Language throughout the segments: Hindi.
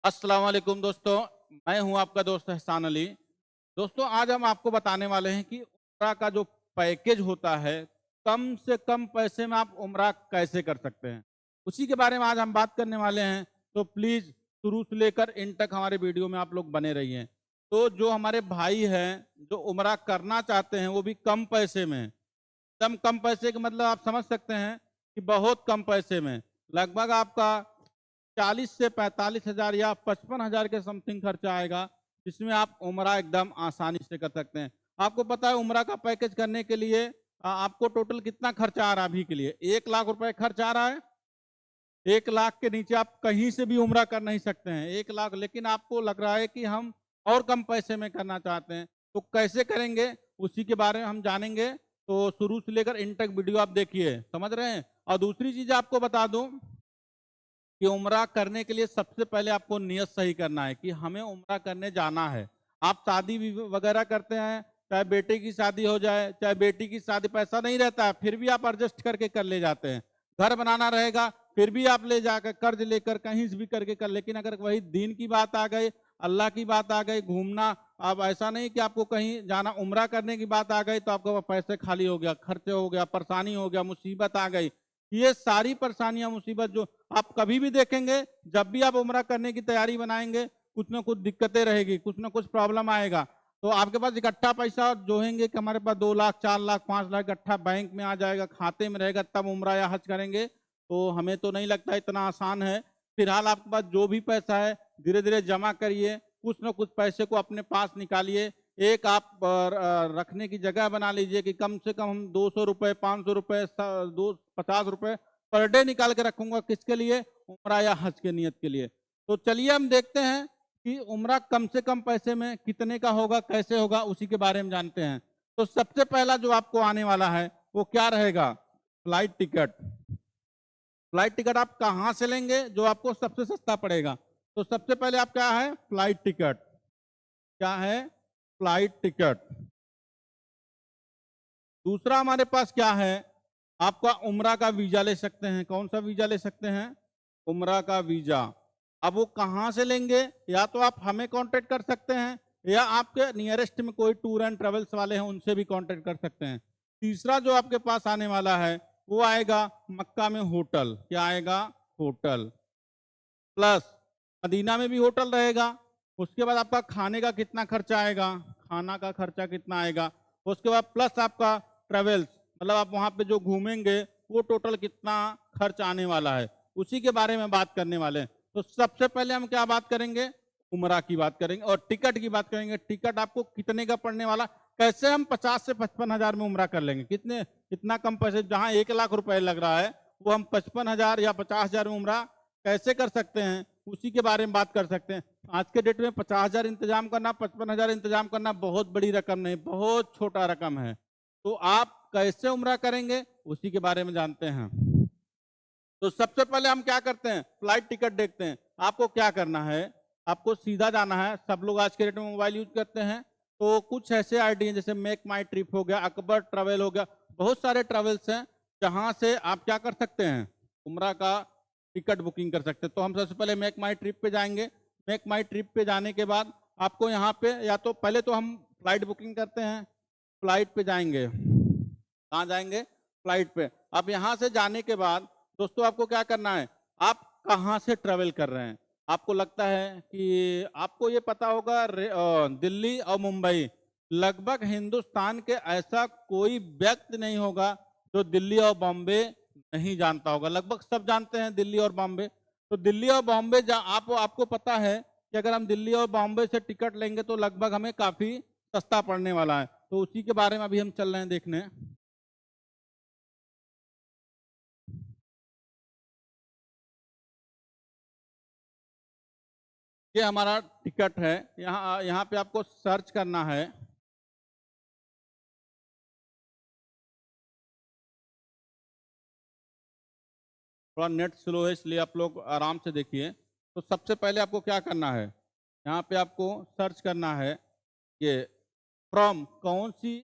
अस्सलाम वालेकुम दोस्तों, मैं हूं आपका दोस्त एहसान अली। दोस्तों आज हम आपको बताने वाले हैं कि उम्रा का जो पैकेज होता है, कम से कम पैसे में आप उम्रा कैसे कर सकते हैं, उसी के बारे में आज हम बात करने वाले हैं। तो प्लीज़ शुरू से लेकर इन तक हमारे वीडियो में आप लोग बने रहिए। तो जो हमारे भाई हैं, जो उम्रा करना चाहते हैं, वो भी कम पैसे में, एकदम कम पैसे का मतलब आप समझ सकते हैं कि बहुत कम पैसे में, लगभग आपका 40 से 45 हज़ार या 55 हज़ार के समथिंग खर्चा आएगा, जिसमें आप उम्रा एकदम आसानी से कर सकते हैं। आपको पता है उम्रा का पैकेज करने के लिए आपको टोटल कितना खर्चा आ रहा है अभी के लिए? 1 लाख रुपए खर्च आ रहा है। 1 लाख के नीचे आप कहीं से भी उम्रा कर नहीं सकते हैं। 1 लाख, लेकिन आपको लग रहा है कि हम और कम पैसे में करना चाहते हैं, तो कैसे करेंगे उसी के बारे में हम जानेंगे। तो शुरू से लेकर इन तक वीडियो आप देखिए, समझ रहे हैं। और दूसरी चीज आपको बता दूं कि उम्रा करने के लिए सबसे पहले आपको नियत सही करना है कि हमें उम्रा करने जाना है। आप शादी वगैरह करते हैं, चाहे बेटे की शादी हो जाए, चाहे बेटी की शादी, पैसा नहीं रहता है, फिर भी आप एडजस्ट करके कर ले जाते हैं। घर बनाना रहेगा, फिर भी आप ले जाकर कर्ज लेकर कहीं से भी करके कर। लेकिन अगर वही दीन की बात आ गई, अल्लाह की बात आ गई, घूमना, अब ऐसा नहीं कि आपको कहीं जाना, उम्रा करने की बात आ गई तो आपको पैसे खाली हो गया, खर्चे हो गया, परेशानी हो गया, मुसीबत आ गई। ये सारी परेशानियां, मुसीबत जो आप कभी भी देखेंगे, जब भी आप उम्रा करने की तैयारी बनाएंगे, कुछ ना कुछ दिक्कतें रहेगी, कुछ ना कुछ प्रॉब्लम आएगा। तो आपके पास इकट्ठा पैसा जोहेंगे कि हमारे पास 2 लाख, 4 लाख, 5 लाख इकट्ठा बैंक में आ जाएगा, खाते में रहेगा, तब उम्रा या हज करेंगे, तो हमें तो नहीं लगता इतना आसान है। फिलहाल आपके पास जो भी पैसा है धीरे धीरे जमा करिए, कुछ ना कुछ पैसे को अपने पास निकालिए। एक आप रखने की जगह बना लीजिए कि कम से कम हम 200 रुपए, 500 रुपए, 50 रुपए पर डे निकाल के रखूंगा, किसके लिए? उम्रा या हज के नियत के लिए। तो चलिए हम देखते हैं कि उम्रा कम से कम पैसे में कितने का होगा, कैसे होगा, उसी के बारे में जानते हैं। तो सबसे पहला जो आपको आने वाला है वो क्या रहेगा? Flight ticket. फ्लाइट टिकट आप कहां से लेंगे जो आपको सबसे सस्ता पड़ेगा? तो सबसे पहले आप क्या है? Flight ticket. क्या है? Flight ticket. दूसरा हमारे पास क्या है? आपका उम्रा का वीजा ले सकते हैं। कौन सा वीजा ले सकते हैं? उम्रा का वीजा। अब वो कहां से लेंगे? या तो आप हमें कांटेक्ट कर सकते हैं, या आपके नियरेस्ट में कोई टूर एंड ट्रेवल्स वाले हैं उनसे भी कांटेक्ट कर सकते हैं। तीसरा जो आपके पास आने वाला है वो आएगा मक्का में होटल। क्या आएगा? होटल। प्लस मदीना में भी होटल रहेगा। उसके बाद आपका खाने का कितना खर्चा आएगा, खाना का खर्चा कितना आएगा। उसके बाद प्लस आपका ट्रेवल्स, मतलब आप वहां पे जो घूमेंगे वो टोटल कितना खर्च आने वाला है, उसी के बारे में बात करने वाले हैं। तो सबसे पहले हम क्या बात करेंगे? उमरा की बात करेंगे और टिकट की बात करेंगे। टिकट आपको कितने का पड़ने वाला? कैसे हम 50 से 55 हज़ार में उमरा कर लेंगे? कितने, कितना कम पैसे, जहां 1 लाख रुपए लग रहा है वो हम 55 हज़ार या 50 हज़ार में उमरा कैसे कर सकते हैं, उसी के बारे में बात कर सकते हैं। आज के डेट में 50 हज़ार इंतजाम करना, 55 हज़ार इंतजाम करना बहुत बड़ी रकम नहीं, बहुत छोटा रकम है। तो आप कैसे उम्रा करेंगे उसी के बारे में जानते हैं। तो सबसे पहले हम क्या करते हैं? फ्लाइट टिकट देखते हैं। आपको क्या करना है? आपको सीधा जाना है। सब लोग आज के डेट में मोबाइल यूज करते हैं, तो कुछ ऐसे आईडी हैं जैसे मेक माई ट्रिप हो गया, अकबर ट्रेवल हो गया, बहुत सारे ट्रेवल्स हैं जहां से आप क्या कर सकते हैं? उम्रा का टिकट बुकिंग कर सकते हैं। तो हम सबसे पहले मेक माई ट्रिप पे जाएंगे। मेक माई ट्रिप पे जाने के बाद आपको यहाँ पे, या तो पहले तो हम फ्लाइट बुकिंग करते हैं, फ्लाइट पे जाएंगे। कहाँ जाएंगे? फ्लाइट पे। अब यहाँ से जाने के बाद दोस्तों आपको क्या करना है? आप कहाँ से ट्रेवल कर रहे हैं? आपको लगता है कि आपको ये पता होगा दिल्ली और मुंबई, लगभग हिंदुस्तान के ऐसा कोई व्यक्ति नहीं होगा जो दिल्ली और बॉम्बे नहीं जानता होगा। लगभग सब जानते हैं दिल्ली और बॉम्बे। तो दिल्ली और बॉम्बे आपको पता है कि अगर हम दिल्ली और बॉम्बे से टिकट लेंगे तो लगभग हमें काफी सस्ता पड़ने वाला है। तो उसी के बारे में अभी हम चल रहे हैं देखने। ये हमारा टिकट है। यहाँ यहाँ पे आपको सर्च करना है। थोड़ा नेट स्लो है इसलिए आप लोग आराम से देखिए। तो सबसे पहले आपको क्या करना है? यहाँ पे आपको सर्च करना है कि फ्रॉम कौन सी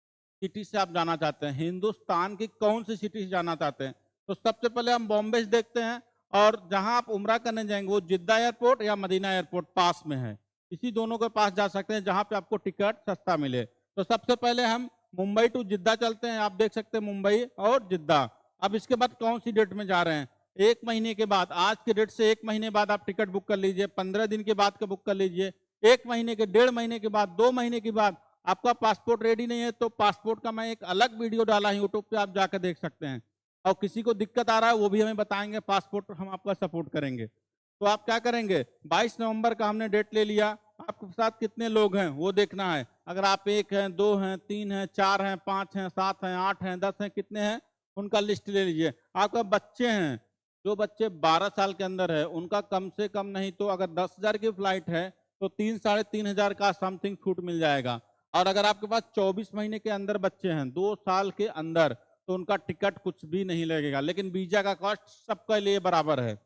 सिटी से आप जाना चाहते हैं, हिंदुस्तान की कौन सी सिटी से जाना चाहते हैं। तो सबसे पहले हम बॉम्बे से देखते हैं, और जहां आप उम्रा करने जाएंगे वो जिद्दा एयरपोर्ट या मदीना एयरपोर्ट पास में है, इसी दोनों के पास जा सकते हैं जहां पे आपको टिकट सस्ता मिले। तो सबसे पहले हम मुंबई टू जिद्दा चलते हैं, आप देख सकते हैं मुंबई और जिद्दा। अब इसके बाद कौन सी डेट में जा रहे हैं, 1 महीने के बाद, आज के डेट से 1 महीने बाद आप टिकट बुक कर लीजिए, 15 दिन के बाद का बुक कर लीजिए, 1 महीने के, 1.5 महीने के बाद, 2 महीने के बाद। आपका पासपोर्ट रेडी नहीं है तो पासपोर्ट का मैं एक अलग वीडियो डाला है यूट्यूब पे, आप जाकर देख सकते हैं। और किसी को दिक्कत आ रहा है वो भी हमें बताएंगे, पासपोर्ट हम आपका सपोर्ट करेंगे। तो आप क्या करेंगे, 22 नवंबर का हमने डेट ले लिया, आपके साथ कितने लोग हैं वो देखना है। अगर आप 1 हैं, 2 हैं, 3 हैं, 4 हैं, 5 हैं, 7 हैं, 8 हैं, 10 हैं, कितने हैं उनका लिस्ट ले लीजिए। आपका बच्चे हैं, जो बच्चे 12 साल के अंदर है उनका कम से कम नहीं तो अगर 10,000 की फ्लाइट है तो 3-3,500 का समथिंग छूट मिल जाएगा। और अगर आपके पास 24 महीने के अंदर बच्चे हैं, 2 साल के अंदर, तो उनका टिकट कुछ भी नहीं लगेगा, लेकिन वीजा का कॉस्ट सबके लिए बराबर है।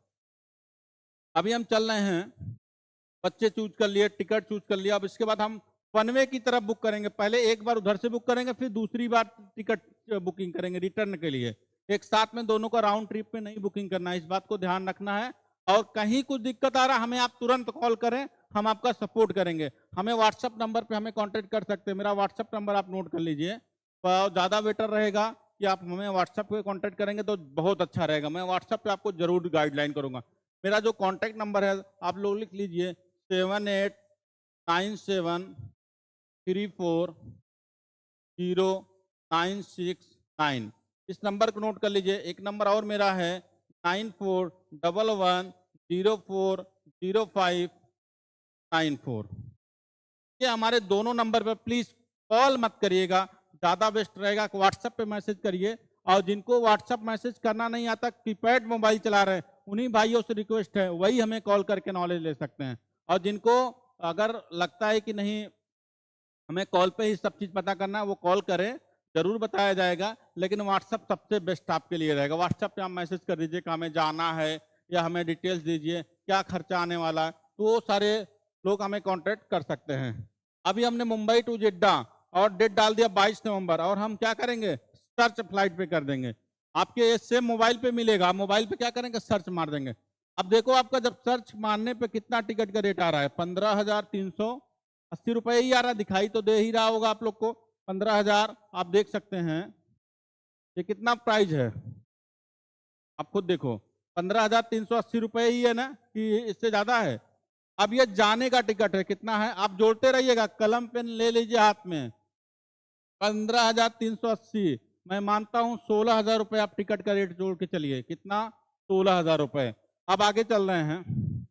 अभी हम चल रहे हैं, बच्चे चूज कर लिए, टिकट चूज कर लिया। अब इसके बाद हम फनवे की तरफ बुक करेंगे, पहले एक बार उधर से बुक करेंगे, फिर दूसरी बार टिकट बुकिंग करेंगे रिटर्न के लिए। एक साथ में दोनों का राउंड ट्रिप पे नहीं बुकिंग करना है, इस बात को ध्यान रखना है। और कहीं कुछ दिक्कत आ रहा है हमें आप तुरंत कॉल करें, हम आपका सपोर्ट करेंगे। हमें व्हाट्सएप नंबर पे हमें कांटेक्ट कर सकते हैं, मेरा व्हाट्सएप नंबर आप नोट कर लीजिए। ज़्यादा बेटर रहेगा कि आप हमें व्हाट्सएप पे कांटेक्ट करेंगे तो बहुत अच्छा रहेगा, मैं व्हाट्सएप पे आपको जरूर गाइडलाइन करूंगा। मेरा जो कॉन्टैक्ट नंबर है आप लोग लिख लीजिए, 7897340969। इस नंबर को नोट कर लीजिए। एक नंबर और मेरा है 9411040594। ये हमारे दोनों नंबर पर प्लीज कॉल मत करिएगा, ज्यादा बेस्ट रहेगा व्हाट्सएप पे मैसेज करिए। और जिनको व्हाट्सएप मैसेज करना नहीं आता, कीपैड मोबाइल चला रहे हैं, उन्हीं भाइयों से रिक्वेस्ट है वही हमें कॉल करके नॉलेज ले सकते हैं। और जिनको अगर लगता है कि नहीं हमें कॉल पे ही सब चीज पता करना है, वो कॉल करें, जरूर बताया जाएगा। लेकिन व्हाट्सएप सबसे बेस्ट आपके लिए रहेगा। व्हाट्सएप पे आप मैसेज कर दीजिए कि हमें जाना है या हमें डिटेल्स दीजिए, क्या खर्चा आने वाला है, तो वो सारे लोग हमें कॉन्टेक्ट कर सकते हैं। अभी हमने मुंबई टू जिद्दा और डेट डाल दिया 22 नवंबर, और हम क्या करेंगे, सर्च फ्लाइट पे कर देंगे। आपके सेम मोबाइल पे मिलेगा, मोबाइल पे क्या करेंगे, सर्च मार देंगे। अब देखो आपका जब सर्च मारने पे कितना टिकट का रेट आ रहा है, 15,380 रुपए ही आ रहा है, दिखाई तो दे ही रहा होगा आप लोग को 15,000। आप देख सकते हैं ये कितना प्राइस है, आप खुद देखो 15,380 रुपए ही है ना, कि इससे ज्यादा है। अब ये जाने का टिकट है, कितना है आप जोड़ते रहिएगा, कलम पेन ले लीजिए हाथ में। 15,380, मैं मानता हूं 16,000 रुपए आप टिकट का रेट जोड़ के चलिए, कितना, 16,000 रुपए। अब आगे चल रहे हैं।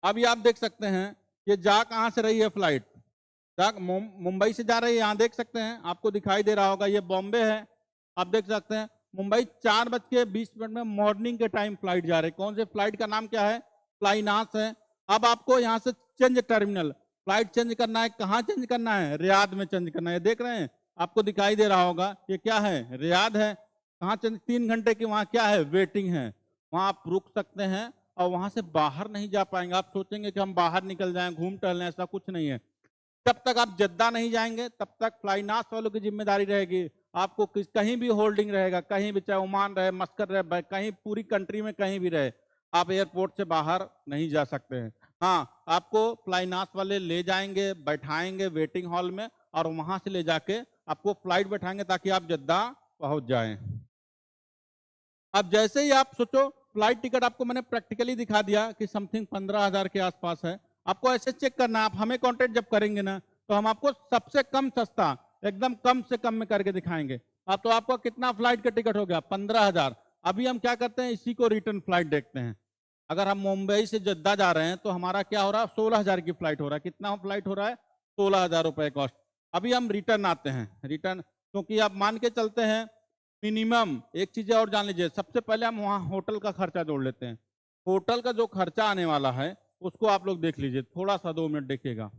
अभी आप देख सकते हैं ये जा कहां से रही है फ्लाइट, जा मुंबई से जा रही है, यहाँ देख सकते हैं, आपको दिखाई दे रहा होगा ये बॉम्बे है। आप देख सकते हैं मुंबई 4:20 में मॉर्निंग के टाइम फ्लाइट जा रही है। कौन से फ्लाइट का नाम क्या है, फ्लाइनास है। अब आपको यहाँ से चेंज टर्मिनल, फ्लाइट चेंज करना है, कहाँ चेंज करना है, रियाद में चेंज करना है। देख रहे हैं, आपको दिखाई दे रहा होगा ये क्या है, रियाद है। कहाँ चेंज, 3 घंटे की वहाँ क्या है, वेटिंग है, वहाँ आप रुक सकते हैं और वहां से बाहर नहीं जा पाएंगे। आप सोचेंगे कि हम बाहर निकल जाएं, घूम टहलें, ऐसा कुछ नहीं है। जब तक आप जद्दा नहीं जाएंगे तब तक फ्लाइनास वालों की जिम्मेदारी रहेगी। आपको कहीं भी होल्डिंग रहेगा, कहीं भी, चाहे ओमान रहे, मस्कत रहे, कहीं पूरी कंट्री में कहीं भी रहे, आप एयरपोर्ट से बाहर नहीं जा सकते हैं। हाँ, आपको फ्लाइनास वाले ले जाएंगे, बैठाएंगे वेटिंग हॉल में, और वहां से ले जाके आपको फ्लाइट बैठाएंगे ताकि आप जद्दा पहुंच जाएं। अब जैसे ही आप सोचो, फ्लाइट टिकट आपको मैंने प्रैक्टिकली दिखा दिया कि समथिंग 15,000 के आसपास है। आपको ऐसे चेक करना है, आप हमें कांटेक्ट जब करेंगे ना तो हम आपको सबसे कम सस्ता, एकदम कम से कम में करके दिखाएंगे। अब तो आपका कितना फ्लाइट का टिकट हो गया, 15,000। अभी हम क्या करते हैं, इसी को रिटर्न फ्लाइट देखते हैं। अगर हम मुंबई से जद्दा जा रहे हैं तो हमारा क्या हो रहा है, 16,000 की फ्लाइट हो रहा है। कितना फ्लाइट हो रहा है, 16,000 रुपए कॉस्ट। अभी हम रिटर्न आते हैं, रिटर्न क्योंकि आप मान के चलते हैं मिनिमम, एक चीज और जान लीजिए, सबसे पहले हम वहाँ होटल का खर्चा जोड़ लेते हैं। होटल का जो खर्चा आने वाला है उसको आप लोग देख लीजिए, थोड़ा सा 2 मिनट देखिएगा।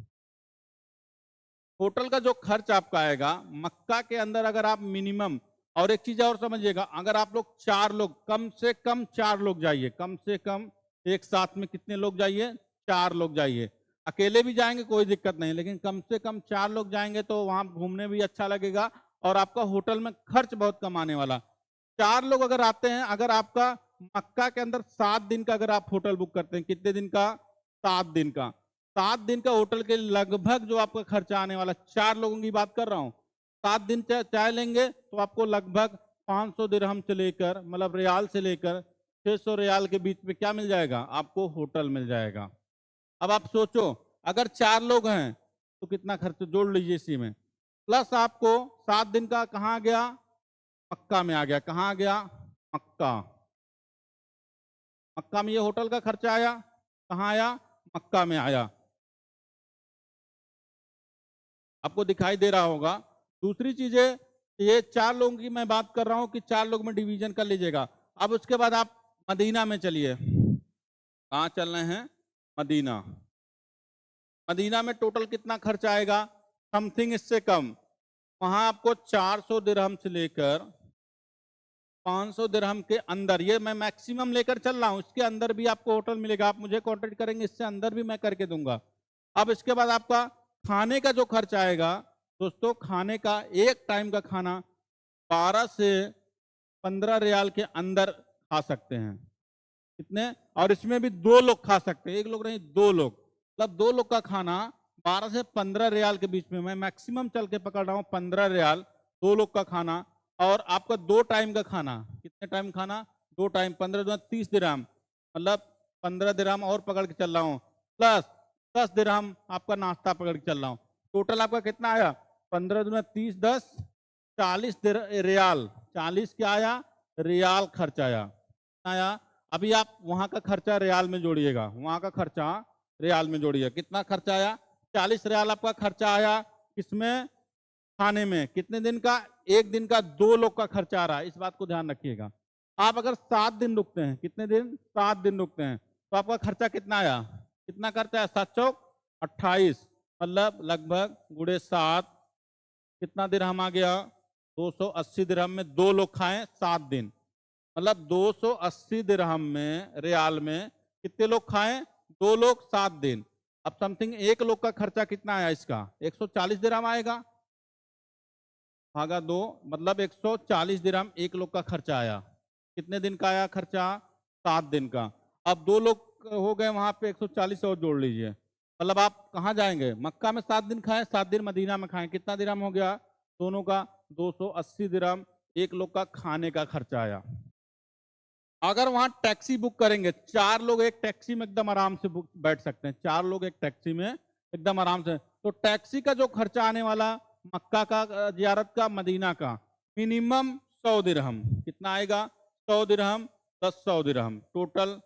होटल का जो खर्च आपका आएगा मक्का के अंदर, अगर आप मिनिमम, और एक चीज और समझिएगा, अगर आप लोग 4 लोग, कम से कम 4 लोग जाइए, कम से कम एक साथ में कितने लोग जाइए, 4 लोग जाइए। अकेले भी जाएंगे कोई दिक्कत नहीं, लेकिन कम से कम 4 लोग जाएंगे तो वहां घूमने भी अच्छा लगेगा और आपका होटल में खर्च बहुत कम आने वाला। 4 लोग अगर आते हैं, अगर आपका मक्का के अंदर 7 दिन का अगर आप होटल बुक करते हैं, कितने दिन का? 7 दिन का। 7 दिन का होटल के लगभग जो आपका खर्चा आने वाला, 4 लोगों की बात कर रहा हूँ, 7 दिन चाय लेंगे तो आपको लगभग 500 दिरहम से लेकर, मतलब रियाल से लेकर 600 रियाल के बीच में क्या मिल जाएगा? आपको होटल मिल जाएगा। अब आप सोचो, अगर 4 लोग हैं तो कितना खर्च जोड़ लीजिए इसी में, प्लस आपको 7 दिन का कहाँ गया? मक्का में आ गया। कहाँ आ गया? मक्का। मक्का में ये होटल का खर्चा आया। कहाँ आया? मक्का में आया। आपको दिखाई दे रहा होगा। दूसरी चीज है, ये 4 लोगों की मैं बात कर रहा हूं कि 4 लोग में डिवीजन कर लीजिएगा। अब उसके बाद आप मदीना में चलिए। कहाँ चल रहे हैं? मदीना। मदीना में टोटल कितना खर्च आएगा? समथिंग इससे कम। वहां आपको 400 दिरहम से लेकर 500 दिरहम के अंदर, ये मैं मैक्सिमम लेकर चल रहा हूं, इसके अंदर भी आपको होटल मिलेगा। आप मुझे कांटेक्ट करेंगे, इससे अंदर भी मैं करके दूंगा। अब इसके बाद आपका खाने का जो खर्च आएगा दोस्तों, खाने का एक टाइम का खाना 12 से 15 रियाल के अंदर खा सकते हैं। कितने? और इसमें भी 2 लोग खा सकते हैं, 1 लोग नहीं, 2 लोग, मतलब 2 लोग का खाना 12 से 15 रियाल के बीच में। मैं मैक्सिमम चल के पकड़ रहा हूँ 15 रियाल 2 लोग का खाना। और आपका 2 टाइम का खाना, कितने टाइम खाना? 2 टाइम, 15 दूना 30 दिरहम, मतलब 15 दिरहम और पकड़ के चल रहा हूँ, प्लस 10 दिरहम आपका नाश्ता पकड़ के चल रहा हूँ। टोटल आपका कितना आया? 15 दूना 30, 10, 40 रियाल। 40 क्या आया? रियाल खर्च आया। अभी आप वहां का खर्चा रियाल में जोड़िएगा, वहां का खर्चा रियाल में जोड़िए। कितना खर्चा आया? 40 रियाल आपका खर्चा आया। किसमें? खाने में। कितने दिन का? 1 दिन का 2 लोग का खर्चा आ रहा है, इस बात को ध्यान रखिएगा। आप अगर 7 दिन रुकते हैं, कितने दिन? 7 दिन रुकते हैं, तो आपका खर्चा कितना आया? कितना खर्चा है? 7 चौक 28, मतलब लगभग गुड़े 7, कितना दिरहम आ गया? 280 दिरहम में 2 लोग खाएं 7 दिन, मतलब 280 दिरहम में, रियाल में कितने लोग खाएं? 2 लोग 7 दिन। अब समथिंग 1 लोग का खर्चा कितना आया इसका? 140 दिरहम आएगा, भागा 2, मतलब 140 दिरहम 1 लोग का खर्चा आया। कितने दिन का आया खर्चा? 7 दिन का। अब 2 लोग हो गए, वहां पे 140 और जोड़ लीजिए, मतलब आप कहाँ जाएंगे? मक्का में 7 दिन खाएं, 7 दिन मदीना में खाएं, कितना दिरहम हो गया दोनों का? 280 दिरहम 1 लोग का खाने का खर्चा आया। अगर वहां टैक्सी बुक करेंगे, 4 लोग एक टैक्सी में एकदम आराम से बुक बैठ सकते हैं, 4 लोग एक टैक्सी में एकदम आराम से, तो टैक्सी का जो खर्चा आने वाला मक्का का जियारत का, मदीना का, मिनिमम 100 दिरहम। कितना आएगा? 100 दिरहम, 100 दिरहम टोटल।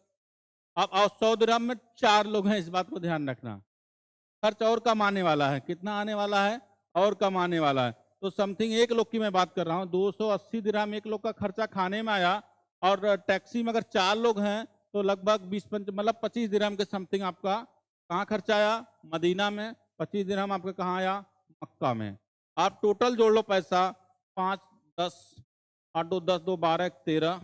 अब 100 दिरहम में 4 लोग हैं, इस बात को ध्यान रखना। खर्च और कम आने वाला है। कितना आने वाला है? और कम आने वाला है। तो समथिंग 1 लोग की मैं बात कर रहा हूँ, 280 दिरहम 1 लोग का खर्चा खाने में आया। और टैक्सी में अगर 4 लोग हैं तो लगभग 20 मतलब 25 दिरहम के समथिंग आपका कहाँ खर्चा आया? मदीना में। 25 दिरहम आपका कहाँ आया? मक्का में। आप टोटल जोड़ लो पैसा, 5, 10, 8 2 10 2 12 13,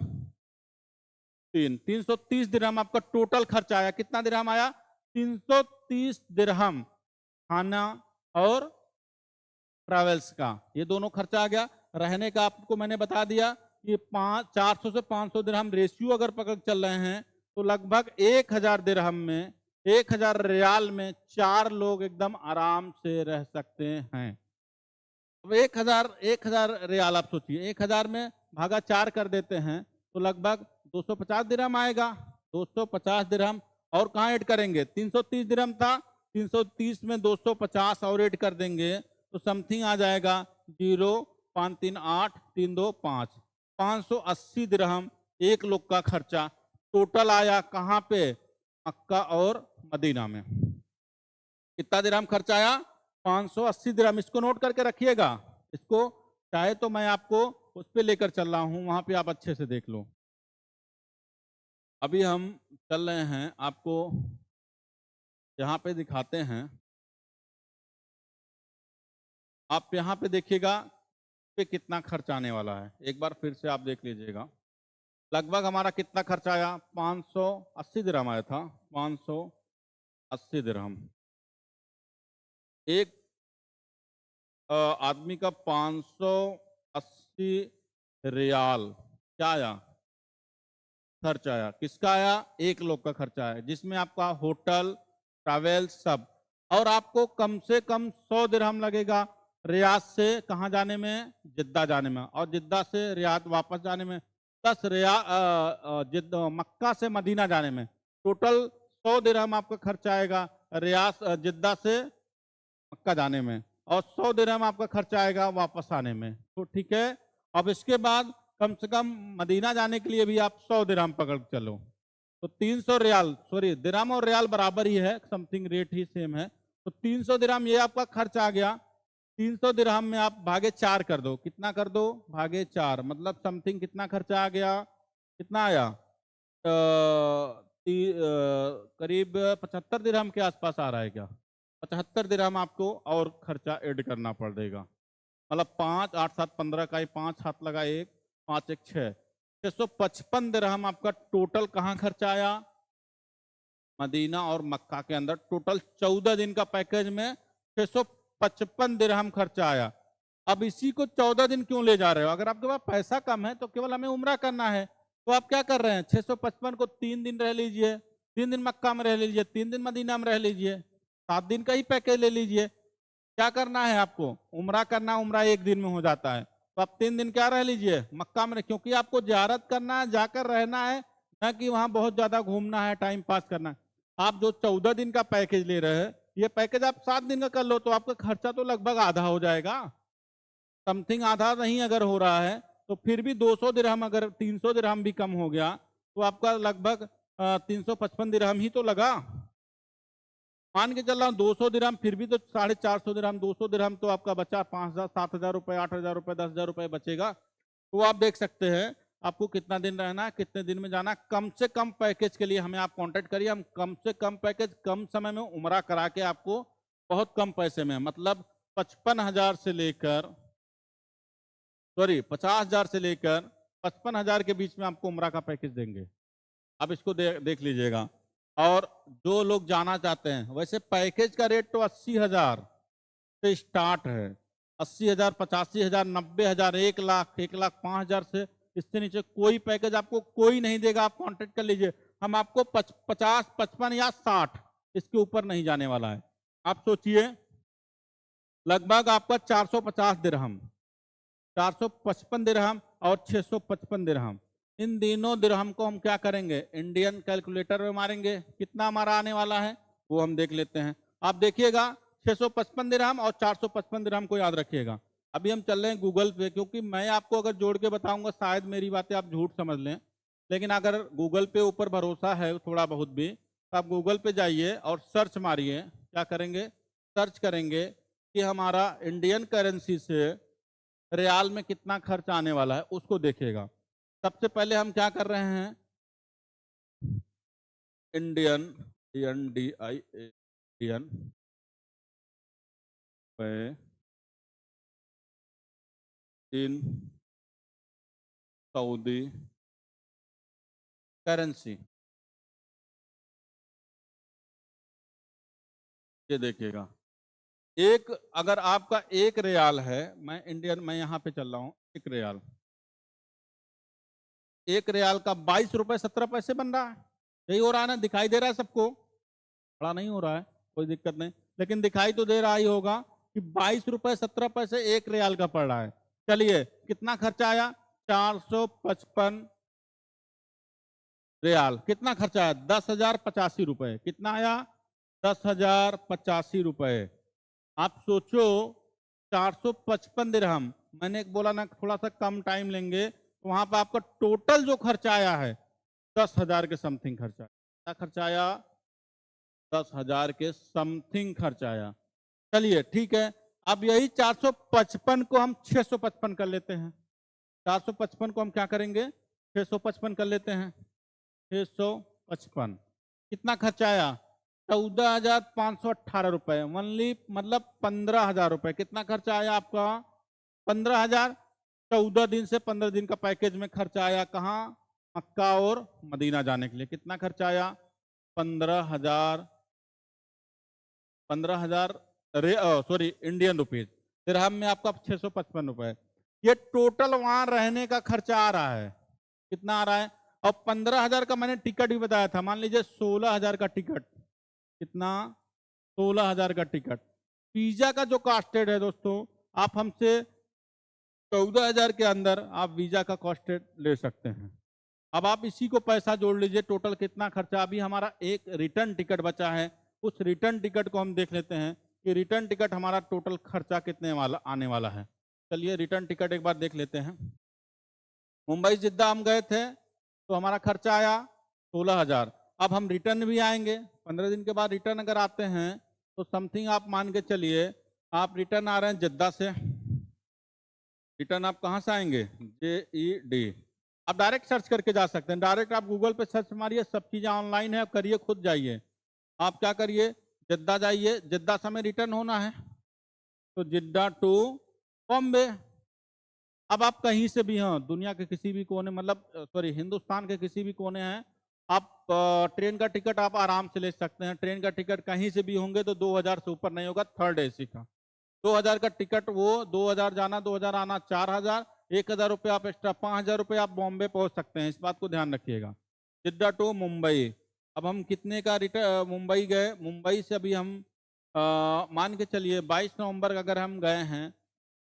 330 दिरहम आपका टोटल खर्चा आया। कितना दिरहम आया? 330 दिरहम खाना और ट्रैवल्स का, ये दोनों खर्चा आ गया। रहने का आपको मैंने बता दिया कि 400 से 500 दिरहम रेशियो अगर पकड़ चल रहे हैं तो लगभग 1000 दिरहम में, 1000 रियाल में 4 लोग एकदम आराम से रह सकते हैं। अब 1000 रियाल आप सोचिए, 1000 में भागा 4 कर देते हैं तो लगभग 250 दिरहम आएगा। 250 दिरहम और कहाँ ऐड करेंगे? 330 दिरहम था, 330 में 250 और ऐड कर देंगे तो समथिंग आ जाएगा 0,538 325, 580 दिरहम 1 लोग का खर्चा टोटल आया। कहाँ पे? मक्का और मदीना में। कितना दिरहम खर्चा आया? 580 दिरहम। इसको नोट करके रखिएगा, इसको चाहे तो मैं आपको उस पर लेकर चल रहा हूं, वहां पे आप अच्छे से देख लो। अभी हम चल रहे हैं, आपको यहाँ पे दिखाते हैं। आप यहाँ पे देखिएगा पे कितना खर्च आने वाला है, एक बार फिर से आप देख लीजिएगा। लगभग हमारा कितना खर्चा आया? 580 दिरहम आया था, 580 दिरहम। एक आदमी का 580 रियाल क्या आया? खर्च आया। किसका आया? 1 लोग का खर्चा आया, जिसमें आपका होटल, ट्रैवल सब, और आपको कम से कम 100 दिरहम लगेगा रियाद से कहाँ जाने में? जिद्दा जाने में, और जिद्दा से रियाद वापस जाने में, प्लस मक्का से मदीना जाने में टोटल 100 दिरहम आपका खर्चा आएगा रियाद जिद्दा से मक्का जाने में, और 100 दिरहम आपका खर्चा आएगा वापस आने में। तो ठीक है, अब इसके बाद कम से कम मदीना जाने के लिए भी आप 100 दिरहम पकड़ के चलो, तो 300 रियाल, सॉरी दिरहम और रियाल बराबर ही है, समथिंग रेट ही सेम है, तो 300 दिरहम ये आपका खर्च आ गया। 300 दिरहम में आप भागे 4 कर दो, कितना कर दो? भागे 4, मतलब समथिंग कितना खर्चा आ गया? कितना आया? करीब 75 दिरहम के आसपास आ रहा है क्या? 75 दिरहम आपको और खर्चा ऐड करना पड़ेगा, मतलब 5 8 7 15 का ही 5 हाथ लगा 1 5 1 6 655 दिरहम आपका टोटल कहाँ खर्चा आया? मदीना और मक्का के अंदर टोटल 14 दिन का पैकेज में 655 दिरहम खर्चा आया। अब इसी को 14 दिन क्यों ले जा रहे हो? अगर आपके पास पैसा कम है तो केवल हमें उम्रा करना है, तो आप क्या कर रहे हैं? 655 को 3 दिन रह लीजिए, 3 दिन मक्का में रह लीजिए, 3 दिन मदीना में रह लीजिए, 7 दिन का ही पैकेज ले लीजिए। क्या करना है आपको? उम्रा करना, उम्रा 1 दिन में हो जाता है, तो आप 3 दिन क्या रह लीजिए? मक्का में, क्योंकि आपको जियारत करना है, जाकर रहना है, न कि वहां बहुत ज्यादा घूमना है, टाइम पास करना है। आप जो 14 दिन का पैकेज ले रहे हैं, ये पैकेज आप 7 दिन का कर लो तो आपका खर्चा तो लगभग आधा हो जाएगा, समथिंग आधा नहीं अगर हो रहा है तो फिर भी 200 दिरहम, अगर 300 दिरहम भी कम हो गया तो आपका लगभग 355 दिरहम ही तो लगा। मान के चल रहा हूँ 200 दिरहम, फिर भी तो 450 दिरहम, 200 दिरहम तो आपका बचा 5,000 7,000 रुपए, 8,000 रुपए, 10,000 रुपए बचेगा। तो आप देख सकते हैं आपको कितना दिन रहना है, कितने दिन में जाना है। कम से कम पैकेज के लिए हमें आप कांटेक्ट करिए, हम कम से कम पैकेज कम समय में उम्रा करा के आपको बहुत कम पैसे में, मतलब 55,000 से लेकर, सॉरी 50,000 से लेकर 55,000 के बीच में आपको उम्रा का पैकेज देंगे। अब इसको देख लीजिएगा। और जो लोग जाना चाहते हैं, वैसे पैकेज का रेट तो 80,000 से स्टार्ट है, 80,000, 85,000, 90,000, 1,00,000, 1,05,000 से इससे नीचे कोई पैकेज आपको कोई नहीं देगा। आप कांटेक्ट कर लीजिए, हम आपको 50, 55 या 60, इसके ऊपर नहीं जाने वाला है। आप सोचिए लगभग आपका 450 दिरहम, 455 दिरहम और 655 दिरहम, इन तीनों दिरहम को हम क्या करेंगे? इंडियन कैलकुलेटर में मारेंगे, कितना हमारा आने वाला है वो हम देख लेते हैं। आप देखिएगा 655 दिरहम और 455 दिरहम को याद रखिएगा। अभी हम चल रहे हैं गूगल पे, क्योंकि मैं आपको अगर जोड़ के बताऊंगा शायद मेरी बातें आप झूठ समझ लें, लेकिन अगर गूगल पे ऊपर भरोसा है थोड़ा बहुत भी, तो आप गूगल पे जाइए और सर्च मारिए। क्या करेंगे? सर्च करेंगे कि हमारा इंडियन करेंसी से रियाल में कितना खर्च आने वाला है, उसको देखिएगा। सबसे पहले हम क्या कर रहे हैं? इंडियन, इंडियन पे इन सऊदी करेंसी, ये देखिएगा। एक, अगर आपका 1 रियाल है, मैं इंडियन, मैं यहां पे चल रहा हूं, 1 रियाल, 1 रियाल का 22 रुपए 17 पैसे बन रहा है। यही हो रहा है ना? दिखाई दे रहा है सबको? बड़ा नहीं हो रहा है, कोई दिक्कत नहीं, लेकिन दिखाई तो दे रहा ही होगा कि 22 रुपए 17 पैसे 1 रियाल का पड़ रहा है। चलिए कितना खर्चा आया? 455 रियाल। कितना खर्चा आया? 10,085 रुपए। कितना आया? 10,085 रुपए। आप सोचो 455 दिरहम, मैंने एक बोला ना थोड़ा सा कम टाइम लेंगे, तो वहां पर आपका टोटल जो खर्चा आया है 10,000 के समथिंग खर्चा। क्या खर्चा आया? 10,000 के समथिंग खर्च आया। चलिए ठीक है, अब यही 455 को हम 655 कर लेते हैं। 455 को हम क्या करेंगे? 655 कर लेते हैं। 655 कितना खर्चा आया? 14,518 रुपए, ओनली, मतलब 15,000 रुपए। कितना खर्चा आया आपका? 15,000। 14 दिन से 15 दिन का पैकेज में खर्चा आया कहाँ? मक्का और मदीना जाने के लिए। कितना खर्चा आया? 15,000, 15,000 सॉरी इंडियन रुपीज, दिरहम में आपका 655 रुपए। ये टोटल वहां रहने का खर्चा आ रहा है। कितना आ रहा है? और 15,000 का मैंने टिकट भी बताया था, मान लीजिए 16,000 का टिकट, कितना, 16,000 का टिकट। वीजा का जो कॉस्टेड है दोस्तों, आप हमसे 14,000 के अंदर आप वीजा का कॉस्टेड ले सकते हैं। अब आप इसी को पैसा जोड़ लीजिए, टोटल कितना खर्चा। अभी हमारा एक रिटर्न टिकट बचा है, उस रिटर्न टिकट को हम देख लेते हैं कि रिटर्न टिकट हमारा टोटल खर्चा कितने वाला आने वाला है। चलिए रिटर्न टिकट एक बार देख लेते हैं। मुंबई जिद्दा हम गए थे तो हमारा खर्चा आया 16,000। अब हम रिटर्न भी आएंगे, 15 दिन के बाद रिटर्न अगर आते हैं तो समथिंग आप मान के चलिए, आप रिटर्न आ रहे हैं जिद्दा से, रिटर्न आप कहाँ से आएंगे, JED। आप डायरेक्ट सर्च करके जा सकते हैं, डायरेक्ट आप गूगल पे सर्च मारिए, सब चीज़ें ऑनलाइन है, करिए, खुद जाइए। आप क्या करिए, जिद्दा जाइए, जिद्दा से हमें रिटर्न होना है तो जिद्दा टू बॉम्बे। अब आप कहीं से भी हैं, दुनिया के किसी भी कोने, मतलब सॉरी हिंदुस्तान के किसी भी कोने हैं, आप ट्रेन का टिकट आप आराम से ले सकते हैं। ट्रेन का टिकट कहीं से भी होंगे तो 2,000 से ऊपर नहीं होगा, थर्ड AC का। 2,000 का टिकट, वो 2,000 जाना 2,000 आना 4,000, 1,000 रुपये आप एक्स्ट्रा, 5,000 रुपये आप बॉम्बे पहुंच सकते हैं, इस बात को ध्यान रखिएगा। जिद्दा टू मुंबई। अब हम कितने का रिटर्न मुंबई गए, मुंबई से अभी हम मान के चलिए 22 नवंबर अगर हम गए हैं,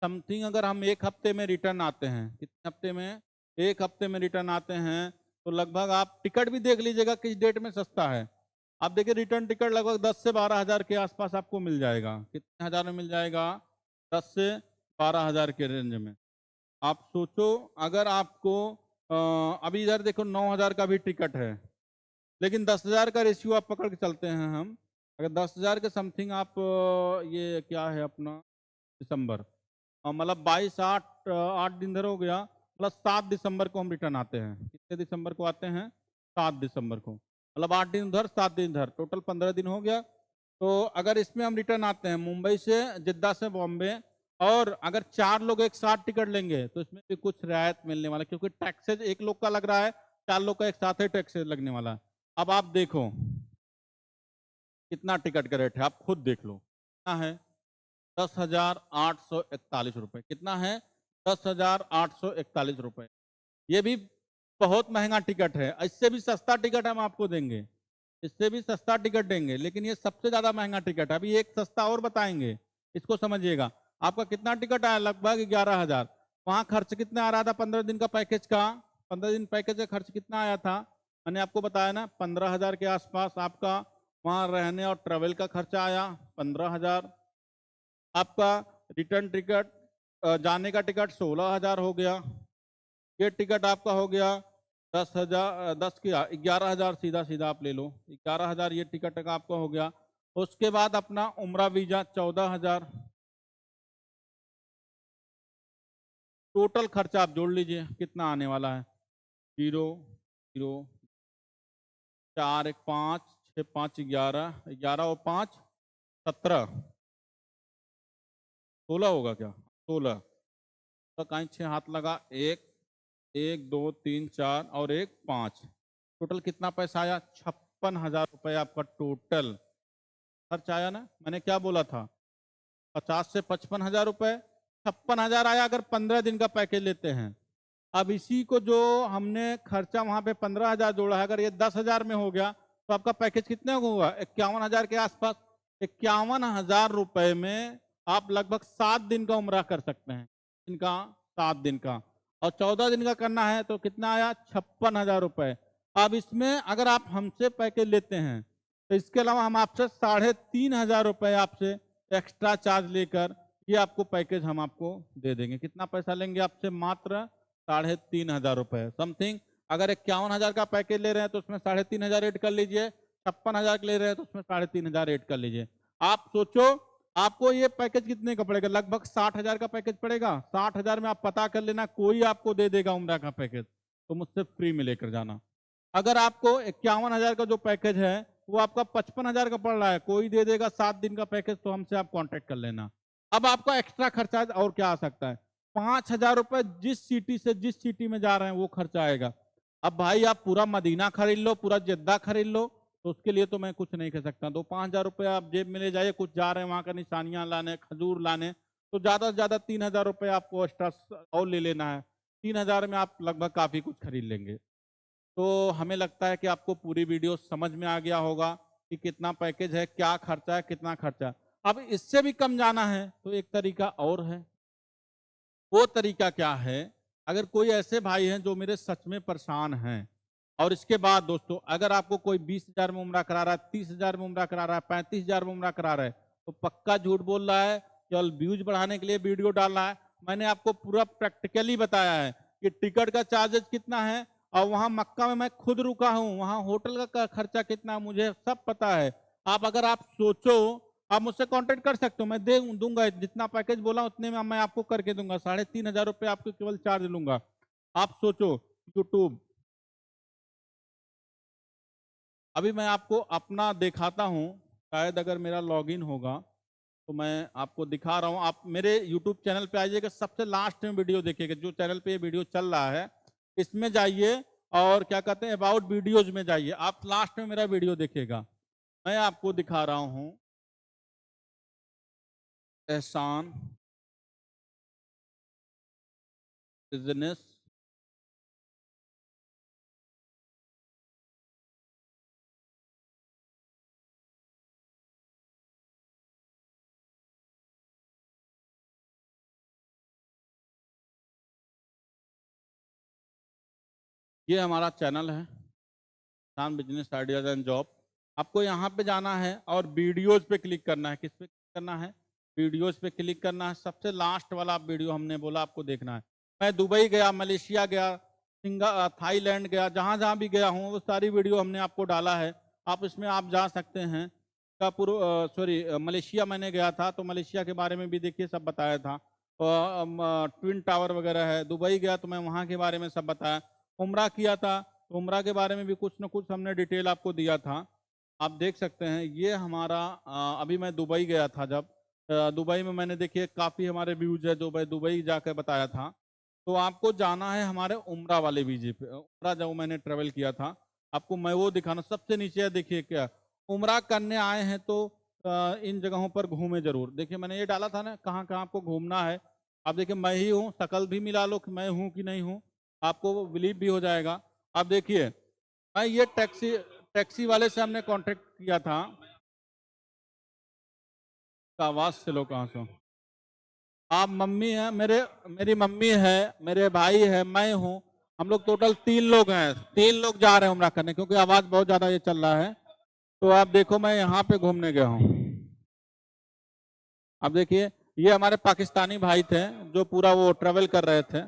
समथिंग अगर हम एक हफ्ते में रिटर्न आते हैं, कितने हफ्ते में, एक हफ्ते में रिटर्न आते हैं, तो लगभग आप टिकट भी देख लीजिएगा किस डेट में सस्ता है। आप देखिए रिटर्न टिकट लगभग 10 से 12,000 के आसपास आपको मिल जाएगा। कितने हज़ार में मिल जाएगा, 10 से 12,000 के रेंज में। आप सोचो, अगर आपको अभी इधर देखो 9,000 का भी टिकट है, लेकिन 10,000 का रेशियो आप पकड़ के चलते हैं हम, अगर 10,000 के समथिंग आप ये क्या है अपना दिसंबर, मतलब 22 8 दिन इधर हो गया, मतलब 7 दिसंबर को हम रिटर्न आते हैं। कितने दिसंबर को आते हैं, 7 दिसंबर को, मतलब 8 दिन उधर 7 दिन इधर, टोटल 15 दिन हो गया। तो अगर इसमें हम रिटर्न आते हैं मुंबई से, जिद्दा से बॉम्बे, और अगर 4 लोग एक साथ टिकट लेंगे तो इसमें भी कुछ रियायत मिलने वाला है, क्योंकि टैक्सेज एक लोग का लग रहा है, 4 लोग का एक साथ ही टैक्सेज लगने वाला है। अब आप देखो कितना टिकट का रेट है, आप खुद देख लो कितना है, 10,841 रुपए। कितना है, 10,841 रुपए। ये भी बहुत महंगा टिकट है, इससे भी सस्ता टिकट हम आपको देंगे, इससे भी सस्ता टिकट देंगे, लेकिन ये सबसे ज्यादा महंगा टिकट है। अभी एक सस्ता और बताएंगे, इसको समझिएगा। आपका कितना टिकट आया, लगभग 11,000। वहां खर्च कितना आ रहा था 15 दिन का पैकेज का, 15 दिन पैकेज का खर्च कितना आया था, मैंने आपको बताया ना, 15,000 के आसपास आपका वहां रहने और ट्रेवल का खर्चा आया, 15,000। आपका रिटर्न टिकट, जाने का टिकट 16,000 हो गया। ये टिकट आपका हो गया 10,000, 10 की 11,000, सीधा सीधा आप ले लो, 11,000 ये टिकट का आपका हो गया। उसके बाद अपना उम्रा वीजा 14,000। टोटल खर्चा आप जोड़ लीजिए कितना आने वाला है, 0 0 4 1 5 6 5 11, 11 और 5 17, 16 होगा क्या, 16 तो कहीं 6 हाथ लगा, 1 1 2 3 4 और 1 5, टोटल कितना पैसा आया, 56,000 रुपये आपका टोटल खर्च आया ना। मैंने क्या बोला था, 50 से 55,000 रुपये, 56,000 आया अगर 15 दिन का पैकेज लेते हैं। अब इसी को जो हमने खर्चा वहां पे 15,000 जोड़ा है, अगर ये 10,000 में हो गया तो आपका पैकेज कितने का हुआ, 51,000 के आसपास। 51,000 रुपए में आप लगभग 7 दिन का उम्रा कर सकते हैं, इनका 7 दिन का, और 14 दिन का करना है तो कितना आया, 56,000 रुपए। अब इसमें अगर आप हमसे पैकेज लेते हैं तो इसके अलावा हम आपसे 3,500 रुपए आपसे एक्स्ट्रा चार्ज लेकर ये आपको पैकेज हम आपको दे देंगे। कितना पैसा लेंगे आपसे, मात्र 3,500 रुपए समथिंग। अगर 51,000 का पैकेज ले रहे हैं तो उसमें 3,500 ऐड कर लीजिए, 56,000 ले रहे हैं तो उसमें 3,500 ऐड कर लीजिए। आप सोचो आपको ये पैकेज कितने का पड़ेगा, लगभग 60,000 का पैकेज पड़ेगा। 60,000 में आप पता कर लेना, कोई आपको दे देगा उम्रा का पैकेज, तो मुझसे फ्री में लेकर जाना। अगर आपको 51,000 का जो पैकेज है वो आपका 55,000 का पड़ रहा है, कोई दे देगा 7 दिन का पैकेज, तो हमसे आप कांटेक्ट कर लेना। अब आपका एक्स्ट्रा खर्चा और क्या आ सकता है, 5,000 रुपए जिस सिटी से जिस सिटी में जा रहे हैं वो खर्चा आएगा। अब भाई आप पूरा मदीना खरीद लो, पूरा जिद्दा खरीद लो, तो उसके लिए तो मैं कुछ नहीं कह सकता। तो 5,000 रुपये आप जेब में ले जाइए, कुछ जा रहे हैं वहां का निशानियां लाने, खजूर लाने, तो ज्यादा से ज्यादा 3,000 रुपये आपको एक्स्ट्रा और ले लेना है। 3,000 में आप लगभग काफी कुछ खरीद लेंगे। तो हमें लगता है कि आपको पूरी वीडियो समझ में आ गया होगा कि कितना पैकेज है, क्या खर्चा है, कितना खर्चा। अब इससे भी कम जाना है तो एक तरीका और है। वो तरीका क्या है, अगर कोई ऐसे भाई हैं जो मेरे सच में परेशान हैं, और इसके बाद दोस्तों अगर आपको कोई 20,000 में उम्रा करा रहा है, 30,000 में उम्रा करा रहा है, 35,000 में उम्रा करा रहा है, तो पक्का झूठ बोल रहा है, केवल व्यूज बढ़ाने के लिए वीडियो डाल रहा है। मैंने आपको पूरा प्रैक्टिकली बताया है कि टिकट का चार्जेस कितना है, और वहां मक्का में मैं खुद रुका हूं, वहां होटल का खर्चा कितना मुझे सब पता है। आप अगर आप सोचो, आप मुझसे कांटेक्ट कर सकते हो, मैं दे दूंगा जितना पैकेज बोला उतने में मैं आपको करके दूंगा। 3,500 रुपये आपको केवल चार्ज लूंगा। आप सोचो यूट्यूब। अभी मैं आपको अपना दिखाता हूं, शायद अगर मेरा लॉगिन होगा तो मैं आपको दिखा रहा हूं। आप मेरे यूट्यूब चैनल पे आइएगा, सबसे लास्ट में वीडियो देखिएगा, जो चैनल पे ये वीडियो चल रहा है इसमें जाइए, और क्या कहते हैं अबाउट वीडियोज में जाइए, आप लास्ट में मेरा वीडियो देखिएगा। मैं आपको दिखा रहा हूं एहसान बिजनेस ये हमारा चैनल है, एहसान बिजनेस आइडियाज एंड जॉब। आपको यहाँ पे जाना है और वीडियोज पे क्लिक करना है। किस पे क्लिक करना है? वीडियोज पे क्लिक करना है। सबसे लास्ट वाला वीडियो हमने बोला आपको देखना है। मैं दुबई गया, मलेशिया गया, थाईलैंड गया, जहाँ जहाँ भी गया हूँ वो सारी वीडियो हमने आपको डाला है। आप इसमें आप जा सकते हैं। मलेशिया मैंने गया था तो मलेशिया के बारे में भी देखिए सब बताया था। ट्विन टावर वगैरह है। दुबई गया तो मैं वहाँ के बारे में सब बताया। उम्रा किया था तो उम्रा के बारे में भी कुछ न कुछ हमने डिटेल आपको दिया था। आप देख सकते हैं ये हमारा अभी मैं दुबई गया था, जब दुबई में मैंने देखिए काफ़ी हमारे व्यूज है, जो मैं दुबई जाकर बताया था। तो आपको जाना है हमारे उम्रा वाले वीजे पे। उम्रा जब मैंने ट्रेवल किया था, आपको मैं वो दिखाना। सबसे नीचे देखिए क्या, उम्रा करने आए हैं तो इन जगहों पर घूमे जरूर। देखिए मैंने ये डाला था ना कहाँ कहाँ आपको घूमना है। आप देखिए मैं ही हूँ, शकल भी मिला लो कि मैं हूँ कि नहीं हूँ, आपको बिलीव भी हो जाएगा। आप देखिए मैं ये टैक्सी वाले से हमने कांटेक्ट किया था। आवाज से लो कहाँ से हो? आप मम्मी है मेरे, मेरी मम्मी है, मेरे भाई है, मैं हूँ। हम लोग टोटल 3 लोग हैं। 3 लोग जा रहे हैं उम्रा करने, क्योंकि आवाज बहुत ज्यादा ये चल रहा है। तो आप देखो मैं यहाँ पे घूमने गया हूँ। अब देखिए ये हमारे पाकिस्तानी भाई थे जो पूरा वो ट्रेवल कर रहे थे।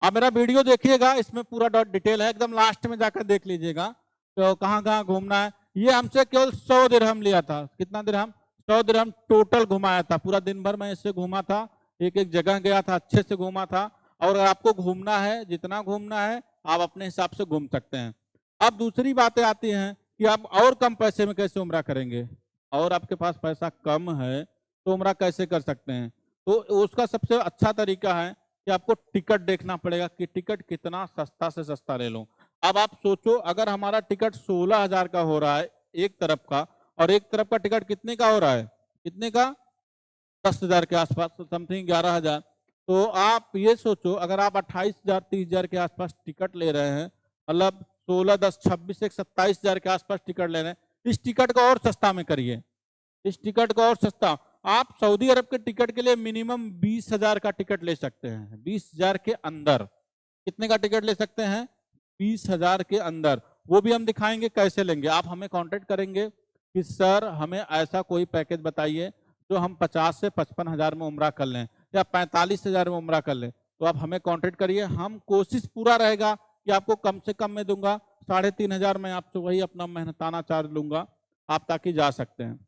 आप मेरा वीडियो देखिएगा, इसमें पूरा डिटेल है, एकदम लास्ट में जाकर देख लीजिएगा तो कहाँ कहाँ घूमना है। ये हमसे केवल 100 दिरहम लिया था। कितना दिरहम? 100 दिरहम टोटल घुमाया था। पूरा दिन भर मैं इससे घूमा था, एक एक जगह गया था, अच्छे से घूमा था। और आपको घूमना है, जितना घूमना है आप अपने हिसाब से घूम सकते हैं। अब दूसरी बातें आती हैं कि आप और कम पैसे में कैसे उम्रा करेंगे, और आपके पास पैसा कम है तो उम्रा कैसे कर सकते हैं। तो उसका सबसे अच्छा तरीका है कि आपको टिकट देखना पड़ेगा कि टिकट कितना सस्ता से सस्ता ले लूं। अब आप सोचो अगर हमारा टिकट 16,000 का हो रहा है एक तरफ का, और एक तरफ का टिकट कितने का हो रहा है? कितने का? 10,000 के आसपास, समथिंग 11,000। तो आप ये सोचो अगर आप 28,000 30,000 के आसपास टिकट ले रहे हैं, मतलब 16 10 26 एक 27,000 के आसपास टिकट ले रहे हैं, इस टिकट को और सस्ता में करिए। इस टिकट को और सस्ता, आप सऊदी अरब के टिकट के लिए मिनिमम 20,000 का टिकट ले सकते हैं। 20,000 के अंदर कितने का टिकट ले सकते हैं? 20,000 के अंदर। वो भी हम दिखाएंगे कैसे लेंगे। आप हमें कांटेक्ट करेंगे कि सर हमें ऐसा कोई पैकेज बताइए जो हम 50 से 55,000 में उम्रा कर लें, या 45,000 में उम्रा कर लें। तो आप हमें कांटेक्ट करिए, हम कोशिश पूरा रहेगा कि आपको कम से कम में दूंगा। 3,500 में आपसे वही अपना मेहनताना चार्ज लूंगा, आप ताकि जा सकते हैं।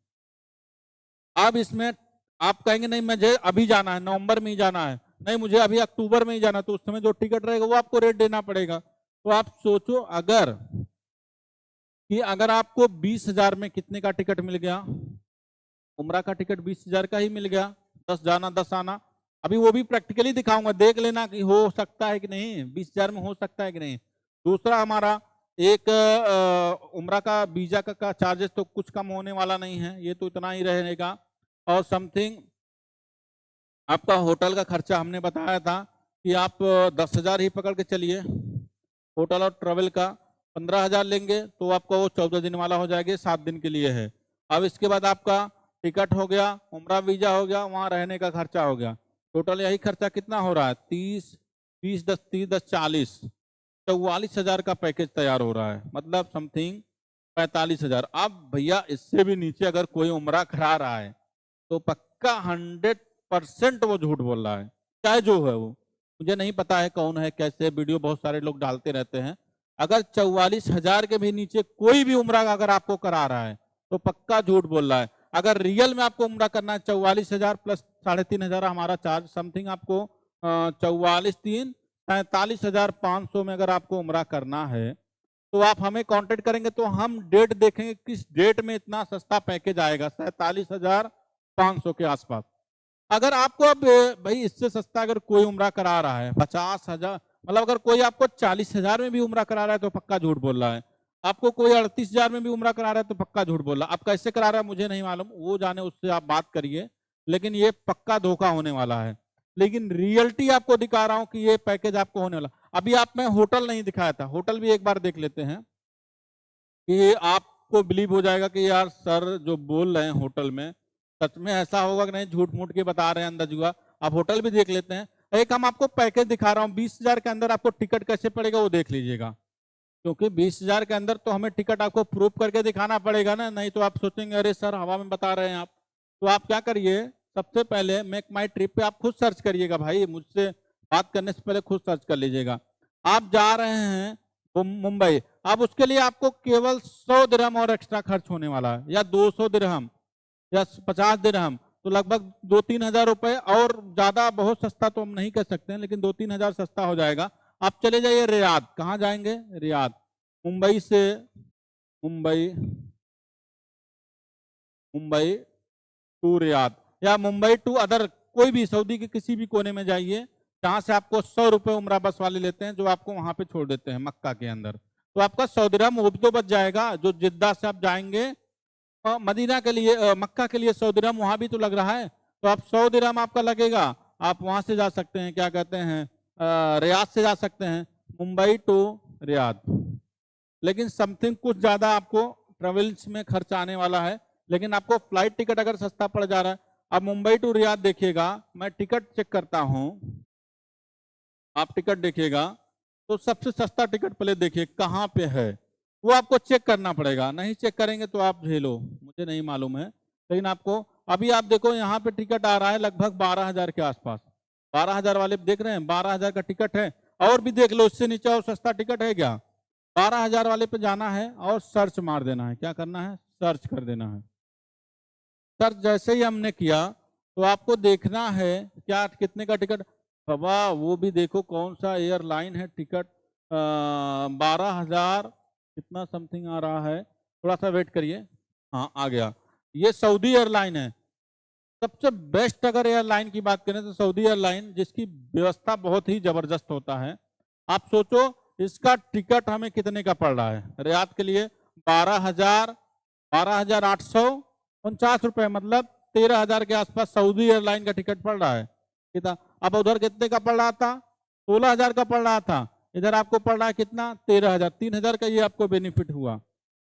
अब इसमें आप कहेंगे नहीं मुझे अभी जाना है, नवंबर में ही जाना है, नहीं मुझे अभी अक्टूबर में ही जाना, तो उस समय जो टिकट रहेगा वो आपको रेट देना पड़ेगा। तो आप सोचो अगर कि अगर आपको 20,000 में कितने का टिकट मिल गया, उम्रा का टिकट 20,000 का ही मिल गया, 10 जाना 10 आना। अभी वो भी प्रैक्टिकली दिखाऊंगा, देख लेना कि हो सकता है कि नहीं, 20,000 में हो सकता है कि नहीं। दूसरा हमारा एक उम्रा का वीजा का चार्जेस तो कुछ कम होने वाला नहीं है, ये तो इतना ही रहेगा। और समथिंग आपका होटल का खर्चा हमने बताया था कि आप 10,000 ही पकड़ के चलिए। होटल और ट्रेवल का 15,000 लेंगे तो आपका वो 14 दिन वाला हो जाएगा, 7 दिन के लिए है। अब इसके बाद आपका टिकट हो गया, उम्रा वीजा हो गया, वहाँ रहने का खर्चा हो गया। टोटल यही खर्चा कितना हो रहा है? 30, 20, 10, 30, 10, 40, 44,000 का पैकेज तैयार हो रहा है, मतलब समथिंग 45,000। अब भैया इससे भी नीचे अगर कोई उम्रा करा रहा है तो पक्का 100% वो झूठ बोल रहा है, चाहे जो है वो। मुझे नहीं पता है कौन है, कैसे, वीडियो बहुत सारे लोग डालते रहते हैं। अगर 44,000 के भी नीचे कोई भी उम्रा अगर आपको करा रहा है तो पक्का झूठ बोल रहा है। अगर रियल में आपको उम्रा करना है 44,000 प्लस 3,500 हमारा चार्ज, समथिंग आपको 44, 3, 47,500 में अगर आपको उम्रा करना है तो आप हमें कांटेक्ट करेंगे तो हम डेट देखेंगे किस डेट में इतना सस्ता पैकेज आएगा, 47,500 के आसपास। अगर आपको अब भाई इससे सस्ता अगर कोई उम्रा करा रहा है 50,000, मतलब अगर कोई आपको 40,000 में भी उम्रा करा रहा है तो पक्का झूठ बोल रहा है। आपको कोई 38,000 में भी उम्रा करा रहा है तो पक्का झूठ बोल रहा है। आप कैसे करा रहा है मुझे नहीं मालूम, वो जाने, उससे आप बात करिए, लेकिन ये पक्का धोखा होने वाला है। लेकिन रियलिटी आपको दिखा रहा हूं कि ये पैकेज आपको होने वाला। अभी आप मैं होटल नहीं दिखाया था, होटल भी एक बार देख लेते हैं कि आपको बिलीव हो जाएगा कि यार सर जो बोल रहे हैं होटल में सच में ऐसा होगा कि नहीं, झूठ मूठ के बता रहे हैं अंदर जुआ। आप होटल भी देख लेते हैं। एक हम आपको पैकेज दिखा रहा हूँ, 20,000 के अंदर आपको टिकट कैसे पड़ेगा वो देख लीजिएगा, क्योंकि 20,000 के अंदर तो हमें टिकट आपको प्रूफ करके दिखाना पड़ेगा ना, नहीं तो आप सोचेंगे अरे सर हवा में बता रहे हैं आप। तो आप क्या करिए, सबसे पहले मेक माई ट्रिप पे आप खुद सर्च करिएगा भाई, मुझसे बात करने से पहले खुद सर्च कर लीजिएगा। आप जा रहे हैं मुंबई, अब उसके लिए आपको केवल 100 दिरहम और एक्स्ट्रा खर्च होने वाला है, या 200 दिरहम या 50 दिरहम, तो लगभग 2-3 हजार रुपए। और ज्यादा बहुत सस्ता तो हम नहीं कर सकते हैं, लेकिन 2-3 हजार सस्ता हो जाएगा। आप चले जाइए रियाद। कहाँ जाएंगे? रियाद। मुंबई से, मुंबई मुंबई टू रियाद, या मुंबई टू अदर कोई भी सऊदी के किसी भी कोने में जाइए, जहां से आपको 100 रुपए उम्रा बस वाले लेते हैं, जो आपको वहां पे छोड़ देते हैं मक्का के अंदर। तो आपका 100 दिरहम वो भी तो बच जाएगा। जो जिद्दा से आप जाएंगे मदीना के लिए, मक्का के लिए 100 दिरहम वहां भी तो लग रहा है, तो आप 100 दिरहम आपका लगेगा। आप वहां से जा सकते हैं, क्या कहते हैं, रियाद से जा सकते हैं मुंबई टू रियाद। लेकिन समथिंग कुछ ज्यादा आपको ट्रेवल्स में खर्च आने वाला है, लेकिन आपको फ्लाइट टिकट अगर सस्ता पड़ जा रहा है। अब मुंबई टू रियाद देखिएगा, मैं टिकट चेक करता हूं, आप टिकट देखिएगा तो सबसे सस्ता टिकट पहले देखिए कहाँ पे है, वो आपको चेक करना पड़ेगा। नहीं चेक करेंगे तो आप झेलो, मुझे नहीं मालूम है, लेकिन आपको अभी आप देखो यहाँ पे टिकट आ रहा है लगभग 12,000 के आसपास। 12,000 वाले देख रहे हैं, 12,000 का टिकट है। और भी देख लो, इससे नीचे और सस्ता टिकट है क्या? 12,000 वाले पे जाना है और सर्च मार देना है। क्या करना है? सर्च कर देना है। सर्च जैसे ही हमने किया तो आपको देखना है क्या कितने का टिकट। बाबा वो भी देखो कौन सा एयरलाइन है, टिकट 12,000 कितना समथिंग आ रहा है, थोड़ा सा वेट करिए। हाँ आ गया, ये सऊदी एयरलाइन है। सबसे बेस्ट अगर एयरलाइन की बात करें तो सऊदी एयरलाइन, जिसकी व्यवस्था बहुत ही जबरदस्त होता है। आप सोचो इसका टिकट हमें कितने का पड़ रहा है रियाद के लिए? 12,000, 12,849 रुपए, मतलब 13,000 के आसपास सऊदी एयरलाइन का टिकट पड़ रहा है। कितना? अब उधर कितने का पड़ रहा था? 16,000 का पड़ रहा था। इधर आपको पड़ रहा है कितना? 13,000। 3,000 का ये आपको बेनिफिट हुआ।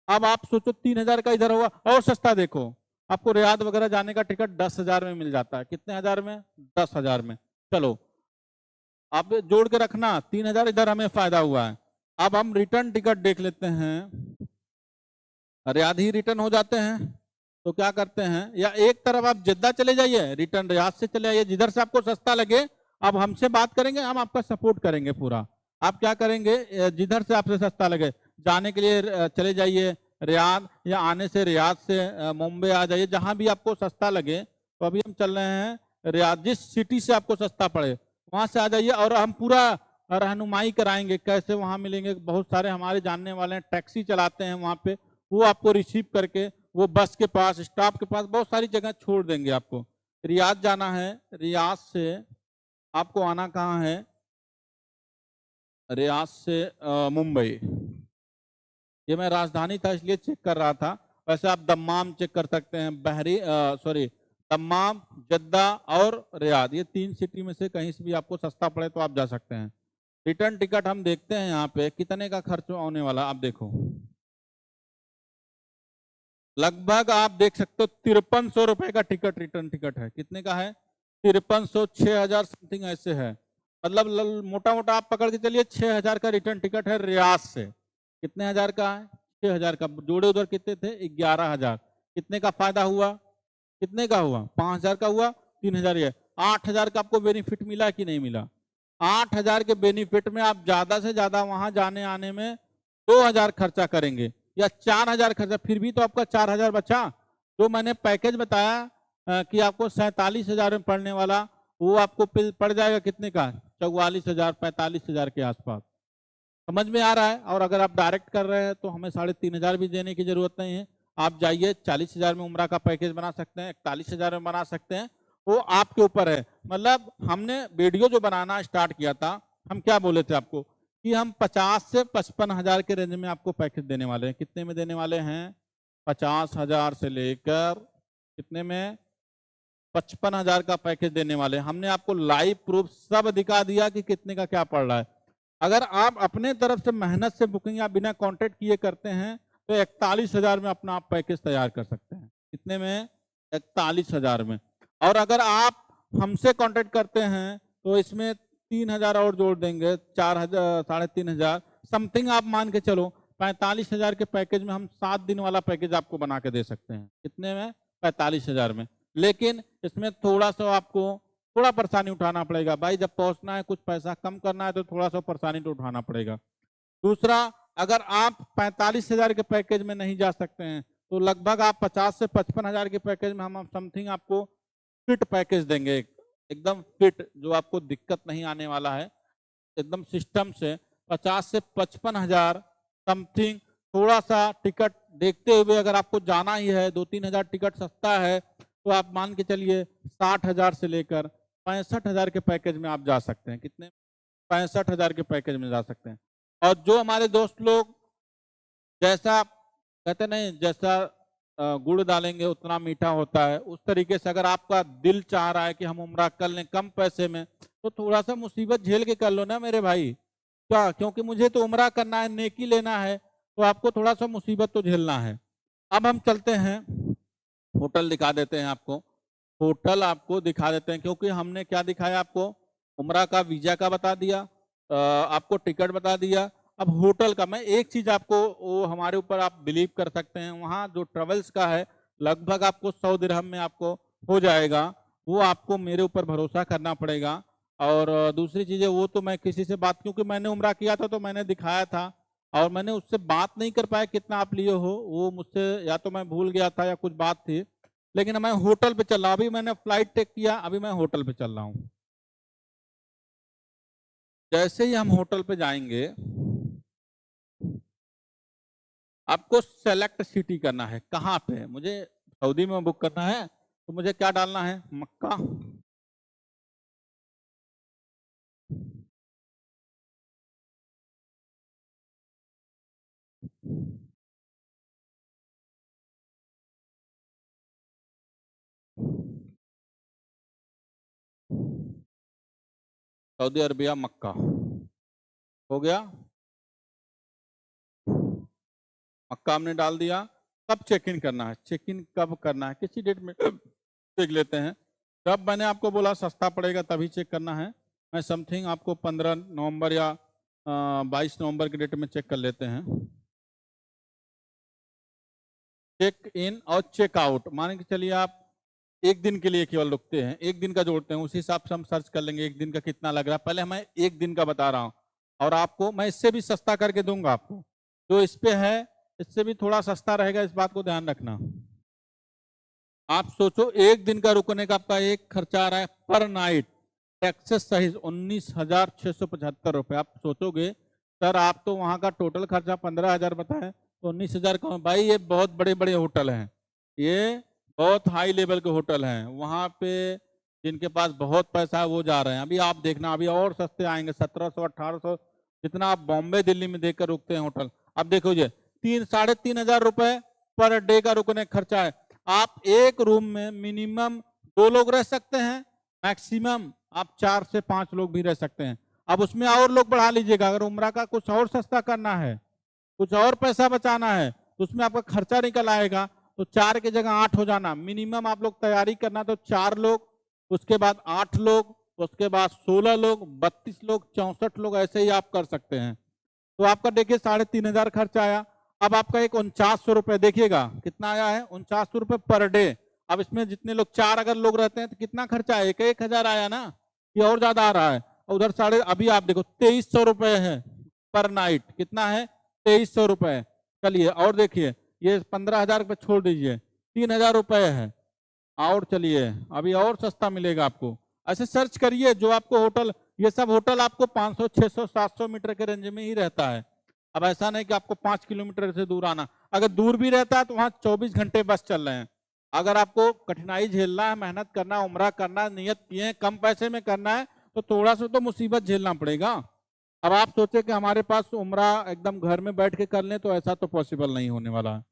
अब आप सोचो 3,000 का इधर होगा। और सस्ता देखो, आपको रियाद वगैरह जाने का टिकट 10,000 में मिल जाता है। कितने हजार में? 10,000 में। चलो आप जोड़ के रखना, 3,000 इधर हमें फायदा हुआ है। अब हम रिटर्न टिकट देख लेते हैं। रियाद ही रिटर्न हो जाते हैं तो क्या करते हैं, या एक तरफ आप जिद्दा चले जाइए, रिटर्न रियाद से चले जाइए, जिधर से आपको सस्ता लगे। अब हमसे बात करेंगे, हम आपका सपोर्ट करेंगे पूरा। आप क्या करेंगे, जिधर से आपसे सस्ता लगे जाने के लिए चले जाइए रियाद, या आने से रियाद से मुंबई आ जाइए, जहां भी आपको सस्ता लगे। तो अभी हम चल रहे हैं रियाद, जिस सिटी से आपको सस्ता पड़े वहां से आ जाइए, और हम पूरा रहनुमाई कराएंगे कैसे वहां मिलेंगे। बहुत सारे हमारे जानने वाले हैं, टैक्सी चलाते हैं वहां पे, वो आपको रिसीव करके वो बस के पास, स्टॉप के पास, बहुत सारी जगह छोड़ देंगे आपको। रियाद जाना है, रियाद से आपको आना कहाँ है, रियाद से मुंबई। ये मैं राजधानी था इसलिए चेक कर रहा था, वैसे आप दम्माम चेक कर सकते हैं, बहरी सॉरी दम्माम, जद्दा और रियाद, ये 3 सिटी में से कहीं से भी आपको सस्ता पड़े तो आप जा सकते हैं। रिटर्न टिकट हम देखते हैं यहाँ पे कितने का खर्च होने वाला, आप देखो लगभग आप देख सकते हो 5300 रुपए का टिकट, रिटर्न टिकट है। कितने का है? 5300, 6000 समथिंग ऐसे है। मतलब मोटा मोटा आप पकड़ के चलिए 6000 का रिटर्न टिकट है रियाज से। कितने हजार का है? 6000 का। जोड़े उधर कितने थे? 11000। कितने का फायदा हुआ? कितने का हुआ? 5000 का हुआ, 3000 ये 8000 का आपको बेनिफिट मिला कि नहीं मिला? 8000 के बेनिफिट में आप ज्यादा से ज्यादा वहां जाने आने में 2000 खर्चा करेंगे या 4000 खर्चा, फिर भी तो आपका 4000 बचा। जो मैंने पैकेज बताया कि आपको 47,000 में पड़ने वाला, वो आपको पड़ जाएगा कितने का? 44,000, 45,000 के आसपास। समझ में आ रहा है? और अगर आप डायरेक्ट कर रहे हैं तो हमें 3,500 भी देने की जरूरत नहीं है। आप जाइए 40,000 में उम्रा का पैकेज बना सकते हैं, 41,000 में बना सकते हैं, वो आपके ऊपर है। मतलब हमने वीडियो जो बनाना स्टार्ट किया था, हम क्या बोले थे आपको कि हम 50 से 55,000 के रेंज में आपको पैकेज देने वाले हैं। कितने में देने वाले हैं? 50,000 से लेकर कितने में? 55,000 का पैकेज देने वाले हैं। हमने आपको लाइव प्रूफ सब दिखा दिया कि कितने का क्या पड़ रहा है। अगर आप अपने तरफ से मेहनत से बुकिंग या बिना कॉन्ट्रैक्ट किए करते हैं तो 41,000 में अपना आप पैकेज तैयार कर सकते हैं। कितने में? 41,000 में। और अगर आप हमसे कॉन्ट्रैक्ट करते हैं तो इसमें 3,000 और जोड़ देंगे, 4,000, 3,500 समथिंग आप मान के चलो। 45,000 के पैकेज में हम 7 दिन वाला पैकेज आपको बना के दे सकते हैं। कितने में? 45,000 में। लेकिन इसमें थोड़ा सा आपको थोड़ा परेशानी उठाना पड़ेगा भाई। जब पहुंचना है, कुछ पैसा कम करना है तो थोड़ा सा परेशानी तो उठाना पड़ेगा। दूसरा, अगर आप 45,000 के पैकेज में नहीं जा सकते हैं तो लगभग आप 50 से 55,000 के पैकेज में हम समथिंग आपको फिट पैकेज देंगे, एकदम फिट, जो आपको दिक्कत नहीं आने वाला है, एकदम सिस्टम से। 50 से 55,000 समथिंग। थोड़ा सा टिकट देखते हुए अगर आपको जाना ही है, 2-3 हजार टिकट सस्ता है, तो आप मान के चलिए 60,000 से लेकर 65,000 के पैकेज में आप जा सकते हैं। कितने? 65,000 के पैकेज में जा सकते हैं। और जो हमारे दोस्त लोग जैसा कहते नहीं, जैसा गुड़ डालेंगे उतना मीठा होता है, उस तरीके से अगर आपका दिल चाह रहा है कि हम उम्रा कर लें कम पैसे में, तो थोड़ा सा मुसीबत झेल के कर लो ना मेरे भाई। क्या? क्योंकि मुझे तो उम्रा करना है, नेकी लेना है, तो आपको थोड़ा सा मुसीबत तो झेलना है। अब हम चलते हैं, होटल दिखा देते हैं आपको। होटल आपको दिखा देते हैं, क्योंकि हमने क्या दिखाया आपको? उम्रा का वीजा का बता दिया, आपको टिकट बता दिया। अब होटल का मैं एक चीज आपको, वो हमारे ऊपर आप बिलीव कर सकते हैं, वहाँ जो ट्रेवल्स का है लगभग आपको 100 दिरहम में आपको हो जाएगा। वो आपको मेरे ऊपर भरोसा करना पड़ेगा। और दूसरी चीज है, वो तो मैं किसी से बात, क्योंकि मैंने उम्रा किया था तो मैंने दिखाया था, और मैंने उससे बात नहीं कर पाया कितना आप लिए हो, वो मुझसे या तो मैं भूल गया था या कुछ बात थी। लेकिन मैं होटल पे चल रहा हूं, अभी मैंने फ्लाइट टेक किया, अभी मैं होटल पे चल रहा हूं। जैसे ही हम होटल पे जाएंगे, आपको सेलेक्ट सिटी करना है। कहाँ पे? मुझे सऊदी में बुक करना है, तो मुझे क्या डालना है? मक्का। सऊदी अरबिया, मक्का। हो गया? मक्का हमने डाल दिया। कब चेक इन करना है? चेक इन कब करना है? किसी डेट में देख लेते हैं। जब मैंने आपको बोला सस्ता पड़ेगा तभी चेक करना है। मैं समथिंग आपको 15 नवंबर या 22 नवंबर के डेट में चेक कर लेते हैं। चेक इन और चेक आउट मान के चलिए आप एक दिन के लिए केवल रुकते हैं, एक दिन का जोड़ते हैं, उसी हिसाब से हम सर्च कर लेंगे एक दिन का कितना लग रहा है। पहले मैं एक दिन का बता रहा हूँ, और आपको मैं इससे भी सस्ता करके दूंगा। आपको जो इस पे है इससे भी थोड़ा सस्ता रहेगा, इस बात को ध्यान रखना। आप सोचो एक दिन का रुकने का आपका एक खर्चा आ रहा है पर नाइट, टैक्सेस सहित 19,675 रुपए। आप सोचोगे सर आप तो वहां का टोटल खर्चा 15,000 बताए, तो 19,000 का भाई ये बहुत बड़े बड़े होटल हैं, ये बहुत हाई लेवल के होटल हैं, वहां पे जिनके पास बहुत पैसा है वो जा रहे हैं। अभी आप देखना अभी और सस्ते आएंगे, 1700 1800, जितना आप बॉम्बे दिल्ली में देखकर रुकते हैं होटल। अब देखो ये 3-3,500 रुपए पर डे का रुकने का खर्चा है। आप एक रूम में मिनिमम 2 लोग रह सकते हैं, मैक्सिमम आप 4 से 5 लोग भी रह सकते हैं। अब उसमें और लोग बढ़ा लीजिएगा। अगर उम्रा का कुछ और सस्ता करना है, कुछ और पैसा बचाना है, तो उसमें आपका खर्चा निकल आएगा। तो 4 की जगह 8 हो जाना मिनिमम। आप लोग तैयारी करना तो 4 लोग, उसके बाद 8 लोग, उसके बाद 16 लोग, 32 लोग, 64 लोग, ऐसे ही आप कर सकते हैं। तो आपका देखिए 3,500 खर्चा आया। अब आपका एक 4900 रुपए, देखिएगा कितना आया है, 4900 रुपए पर डे। अब इसमें जितने लोग, 4 अगर लोग रहते हैं तो कितना खर्चा है, 1,000 आया ना, ये और ज्यादा आ रहा है। उधर अभी आप देखो 2300 रुपए है पर नाइट। कितना है, 2300 रुपए। चलिए और देखिए, ये 15,000 रुपये छोड़ दीजिए, 3,000 रुपए है। और चलिए अभी और सस्ता मिलेगा आपको। ऐसे सर्च करिए जो आपको होटल, ये सब होटल आपको 500, 600, 700 मीटर के रेंज में ही रहता है। अब ऐसा नहीं कि आपको 5 किलोमीटर से दूर आना। अगर दूर भी रहता है तो वहां 24 घंटे बस चल रहे हैं। अगर आपको कठिनाई झेलना है, मेहनत करना, उम्रा करना, नियत किए हैं कम पैसे में करना है, तो थोड़ा सा तो मुसीबत झेलना पड़ेगा। अब आप सोचे कि हमारे पास उम्रा एकदम घर में बैठ के कर लें, तो ऐसा तो पॉसिबल नहीं होने वाला है।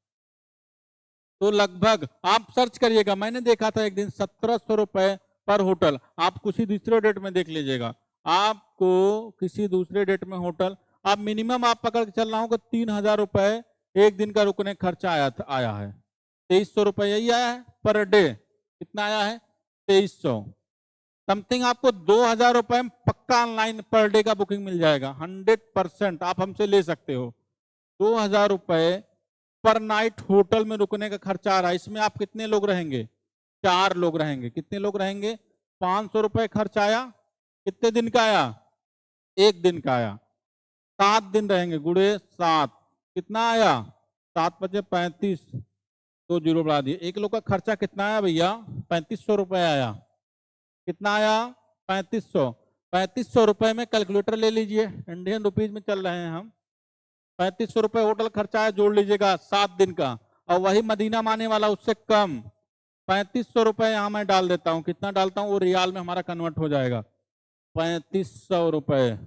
तो लगभग आप सर्च करिएगा, मैंने देखा था एक दिन 1700 रुपए पर होटल। आप किसी दूसरे डेट में देख लीजिएगा, आपको किसी दूसरे डेट में होटल, आप मिनिमम आप पकड़ के चल रहा हूँ कि 3,000 रुपए एक दिन का रुकने खर्चा आया है। 2300 रुपए यही आया है पर डे। कितना आया है, 2300 समथिंग। आपको 2,000 रुपए में पक्का ऑनलाइन पर डे का बुकिंग मिल जाएगा, 100% आप हमसे ले सकते हो। 2,000 रुपए पर नाइट होटल में रुकने का खर्चा आ रहा है। इसमें आप कितने लोग रहेंगे, 4 लोग रहेंगे। कितने लोग रहेंगे, 500 रुपए खर्च आया। कितने दिन का आया, एक दिन का आया। 7 दिन रहेंगे, गुड़े 7, कितना आया, 7 बजे 35, 2 जीरो बढ़ा दिए। एक लोग का खर्चा कितना आया भैया, 3500 रुपए आया। कितना आया, 3500। 3500 रुपए में कैलकुलेटर ले लीजिए, इंडियन रुपीज में चल रहे हैं हम। 3500 रुपए होटल खर्चा है, जोड़ लीजिएगा 7 दिन का। और वही मदीना माने वाला उससे कम, 3500 रुपए यहां मैं डाल देता हूं। कितना डालता हूं, वो रियाल में हमारा कन्वर्ट हो जाएगा। 3500 रुपए,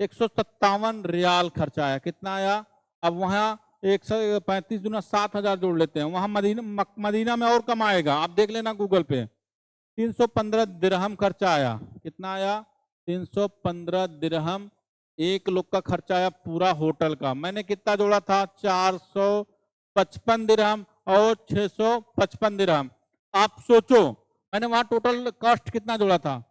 157 रियाल खर्चा आया। कितना आया, अब वहां 135 गुना 7,000 जोड़ लेते हैं। वहां मदीना में और कम आएगा, आप देख लेना गूगल पे। 315 दिरहम खर्चा आया। कितना आया, 315 दिरहम एक लोग का खर्चा आया पूरा होटल का। मैंने कितना जोड़ा था, 455 दिरहम और 655 दिरहम। आप सोचो मैंने वहां टोटल कॉस्ट कितना जोड़ा था,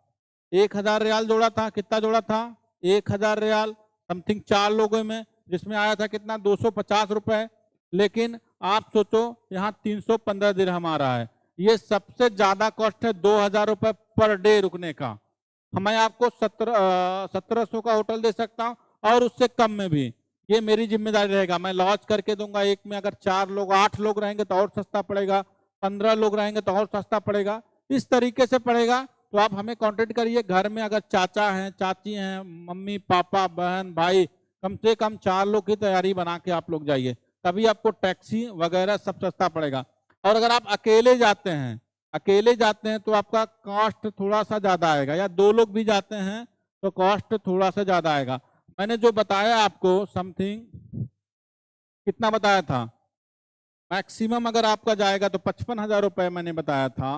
1,000 रियाल जोड़ा था। कितना जोड़ा था, 1,000 रियाल समथिंग 4 लोगों में, जिसमें आया था कितना, 250 रुपए। लेकिन आप सोचो यहाँ 315 दिरहम आ रहा है। ये सबसे ज्यादा कॉस्ट है 2,000 रुपए पर डे रुकने का। मैं आपको 1700 का होटल दे सकता हूँ और उससे कम में भी, ये मेरी जिम्मेदारी रहेगा। मैं लॉज करके दूंगा एक में। अगर 4 लोग 8 लोग रहेंगे तो और सस्ता पड़ेगा, 15 लोग रहेंगे तो और सस्ता पड़ेगा। इस तरीके से पड़ेगा। तो आप हमें कांटेक्ट करिए। घर में अगर चाचा हैं, चाची हैं, मम्मी पापा बहन भाई, कम से कम 4 लोग की तैयारी बना के आप लोग जाइए, तभी आपको टैक्सी वगैरह सब सस्ता पड़ेगा। और अगर आप अकेले जाते हैं तो आपका कॉस्ट थोड़ा सा ज्यादा आएगा, या 2 लोग भी जाते हैं तो कॉस्ट थोड़ा सा ज्यादा आएगा। मैंने जो बताया आपको समथिंग कितना बताया था, मैक्सिमम अगर आपका जाएगा तो 55,000 रुपए मैंने बताया था।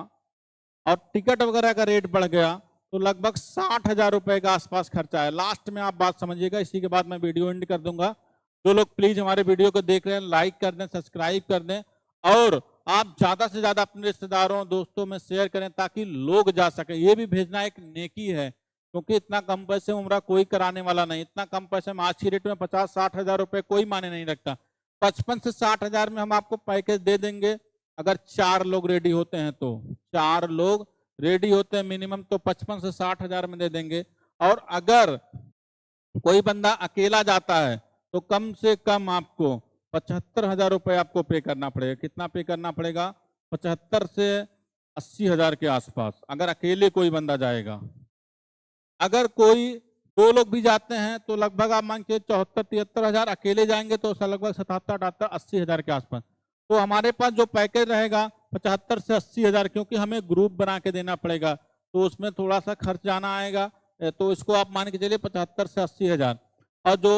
और टिकट वगैरह का रेट बढ़ गया तो लगभग 60,000 रुपए के आसपास खर्चा है। लास्ट में आप बात समझिएगा, इसी के बाद मैं वीडियो एंड कर दूंगा। जो लोग प्लीज हमारे वीडियो को देख रहे हैं, लाइक कर दें, सब्सक्राइब कर दें, और आप ज्यादा से ज्यादा अपने रिश्तेदारों दोस्तों में शेयर करें ताकि लोग जा सके। ये भी भेजना एक नेकी है, क्योंकि इतना कम पैसे में उम्रा कोई कराने वाला नहीं। इतना कम पैसे में आज की रेट में 50-60 हजार रुपए कोई माने नहीं रखता। 55 से 60 हजार में हम आपको पैकेज दे देंगे। अगर 4 लोग रेडी होते हैं तो, 4 लोग रेडी होते हैं मिनिमम, तो 55 से 60 हजार में दे देंगे। और अगर कोई बंदा अकेला जाता है तो कम से कम आपको 75,000 रुपए आपको पे करना पड़ेगा। कितना पे करना पड़ेगा, 75 से 80 हजार के आसपास, अगर अकेले कोई बंदा जाएगा। अगर कोई 2 लोग भी जाते हैं तो लगभग आप मान के 74-73 हजार, अकेले जाएंगे तो लगभग 77-80 हजार के आसपास। तो हमारे पास जो पैकेज रहेगा 75 से 80 हजार, क्योंकि हमें ग्रुप बना के देना पड़ेगा तो उसमें थोड़ा सा खर्च जाना आएगा। तो इसको आप मान के चलिए 75 से 80 हजार। और जो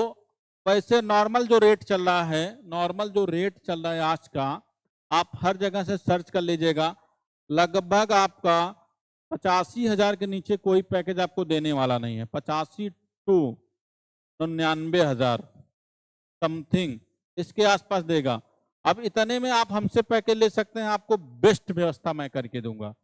वैसे नॉर्मल जो रेट चल रहा है, नॉर्मल जो रेट चल रहा है आज का, आप हर जगह से सर्च कर लीजिएगा, लगभग आपका 85 हजार के नीचे कोई पैकेज आपको देने वाला नहीं है। 85 99,000 समथिंग इसके आसपास देगा। अब इतने में आप हमसे पैकेज ले सकते हैं, आपको बेस्ट व्यवस्था मैं करके दूंगा।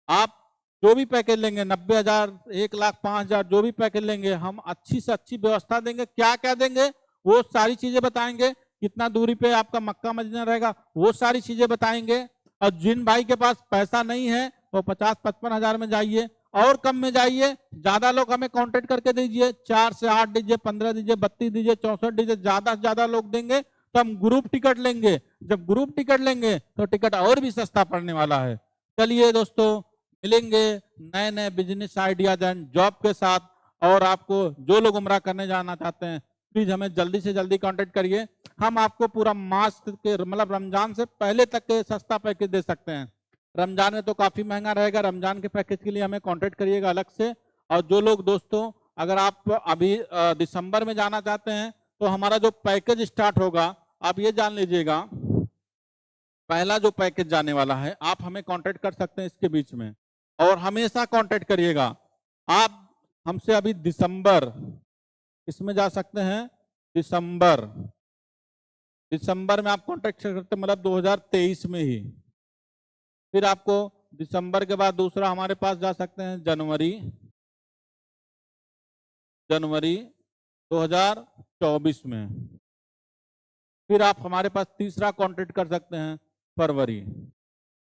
आप जो भी पैकेज लेंगे 90,000, 1,05,000 जो भी पैकेज लेंगे, हम अच्छी से अच्छी व्यवस्था देंगे। क्या क्या देंगे वो सारी चीजें बताएंगे। कितना दूरी पे आपका मक्का मदीना रहेगा वो सारी चीजें बताएंगे। और जिन भाई के पास पैसा नहीं है वो 50-55 में जाइए और कम में जाइए। ज्यादा लोग हमें कांटेक्ट करके दीजिए, 4 से 8 दीजिए, 15 दीजिए, 32 दीजिए, 64 दीजिए। ज्यादा से ज्यादा लोग देंगे तो हम ग्रुप टिकट लेंगे। जब ग्रुप टिकट लेंगे तो टिकट और भी सस्ता पड़ने वाला है। चलिए दोस्तों, मिलेंगे नए नए बिजनेस आइडियाज एंड जॉब के साथ। और आपको जो लोग उम्रा करने जाना चाहते हैं प्लीज हमें जल्दी से जल्दी कांटेक्ट करिए। हम आपको पूरा मास के मतलब रमजान से पहले तक के सस्ता पैकेज दे सकते हैं। रमजान में तो काफी महंगा रहेगा, रमजान के पैकेज के लिए हमें कांटेक्ट करिएगा अलग से। और जो लोग दोस्तों अगर आप अभी दिसंबर में जाना चाहते हैं तो हमारा जो पैकेज स्टार्ट होगा, आप ये जान लीजिएगा, पहला जो पैकेज जाने वाला है आप हमें कांटेक्ट कर सकते हैं इसके बीच में। और हमेशा कांटेक्ट करिएगा। आप हमसे अभी दिसंबर इसमें जा सकते हैं। दिसंबर में आप कांटेक्ट कर सकते हैं, मतलब 2023 में ही। फिर आपको दिसंबर के बाद दूसरा हमारे पास जा सकते हैं जनवरी 2024 में। फिर आप हमारे पास तीसरा कांटेक्ट कर सकते हैं फरवरी।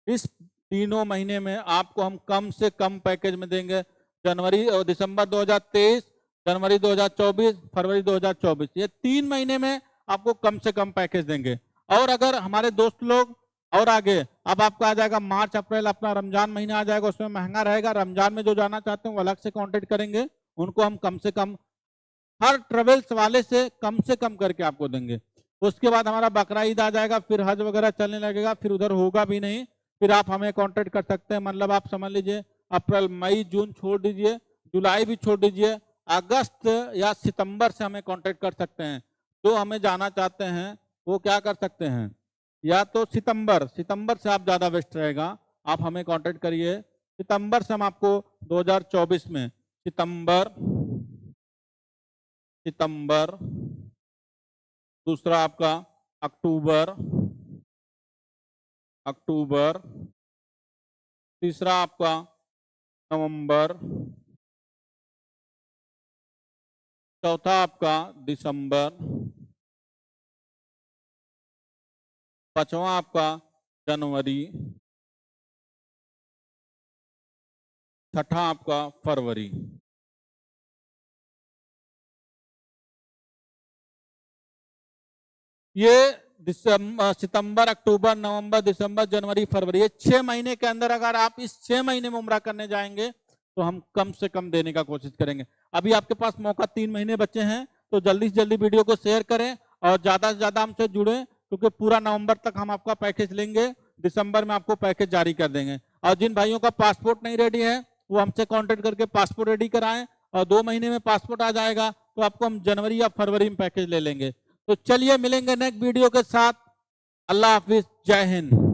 इस तीनों महीने में आपको हम कम से कम पैकेज में देंगे। जनवरी और दिसंबर 2023, जनवरी 2024, फरवरी 2024, ये 3 महीने में आपको कम से कम पैकेज देंगे। और अगर हमारे दोस्त लोग और आगे, अब आपका आ जाएगा मार्च अप्रैल, अपना रमजान महीना आ जाएगा, उसमें महंगा रहेगा। रमजान में जो जाना चाहते हैं वो अलग से कांटेक्ट करेंगे, उनको हम कम से कम हर ट्रेवल्स वाले से कम करके आपको देंगे। उसके बाद हमारा बकरा ईद आ जाएगा, फिर हज वगैरह चलने लगेगा, फिर उधर होगा भी नहीं। फिर आप हमें कांटेक्ट कर सकते हैं, मतलब आप समझ लीजिए अप्रैल मई जून छोड़ दीजिए, जुलाई भी छोड़ दीजिए, अगस्त या सितंबर से हमें कांटेक्ट कर सकते हैं। जो हमें जाना चाहते हैं वो क्या कर सकते हैं, या तो सितंबर से आप ज्यादा बेस्ट रहेगा, आप हमें कांटेक्ट करिए। सितंबर से हम आपको 2024 में सितंबर, दूसरा आपका अक्टूबर, तीसरा आपका नवंबर, चौथा आपका दिसंबर, पांचवा आपका जनवरी, छठा आपका फरवरी। ये सितंबर, अक्टूबर, नवंबर, दिसंबर, जनवरी, फरवरी, ये 6 महीने के अंदर अगर आप इस 6 महीने में उम्रा करने जाएंगे तो हम कम से कम देने का कोशिश करेंगे। अभी आपके पास मौका 3 महीने बचे हैं, तो जल्दी से जल्दी वीडियो को शेयर करें और ज्यादा से ज्यादा हमसे जुड़े, क्योंकि पूरा नवंबर तक हम आपका पैकेज लेंगे, दिसंबर में आपको पैकेज जारी कर देंगे। और जिन भाइयों का पासपोर्ट नहीं रेडी है वो हमसे कॉन्टेक्ट करके पासपोर्ट रेडी कराएं, और 2 महीने में पासपोर्ट आ जाएगा तो आपको हम जनवरी या फरवरी में पैकेज ले लेंगे। तो चलिए मिलेंगे नेक्स्ट वीडियो के साथ। अल्लाह हाफिज, जय हिंद।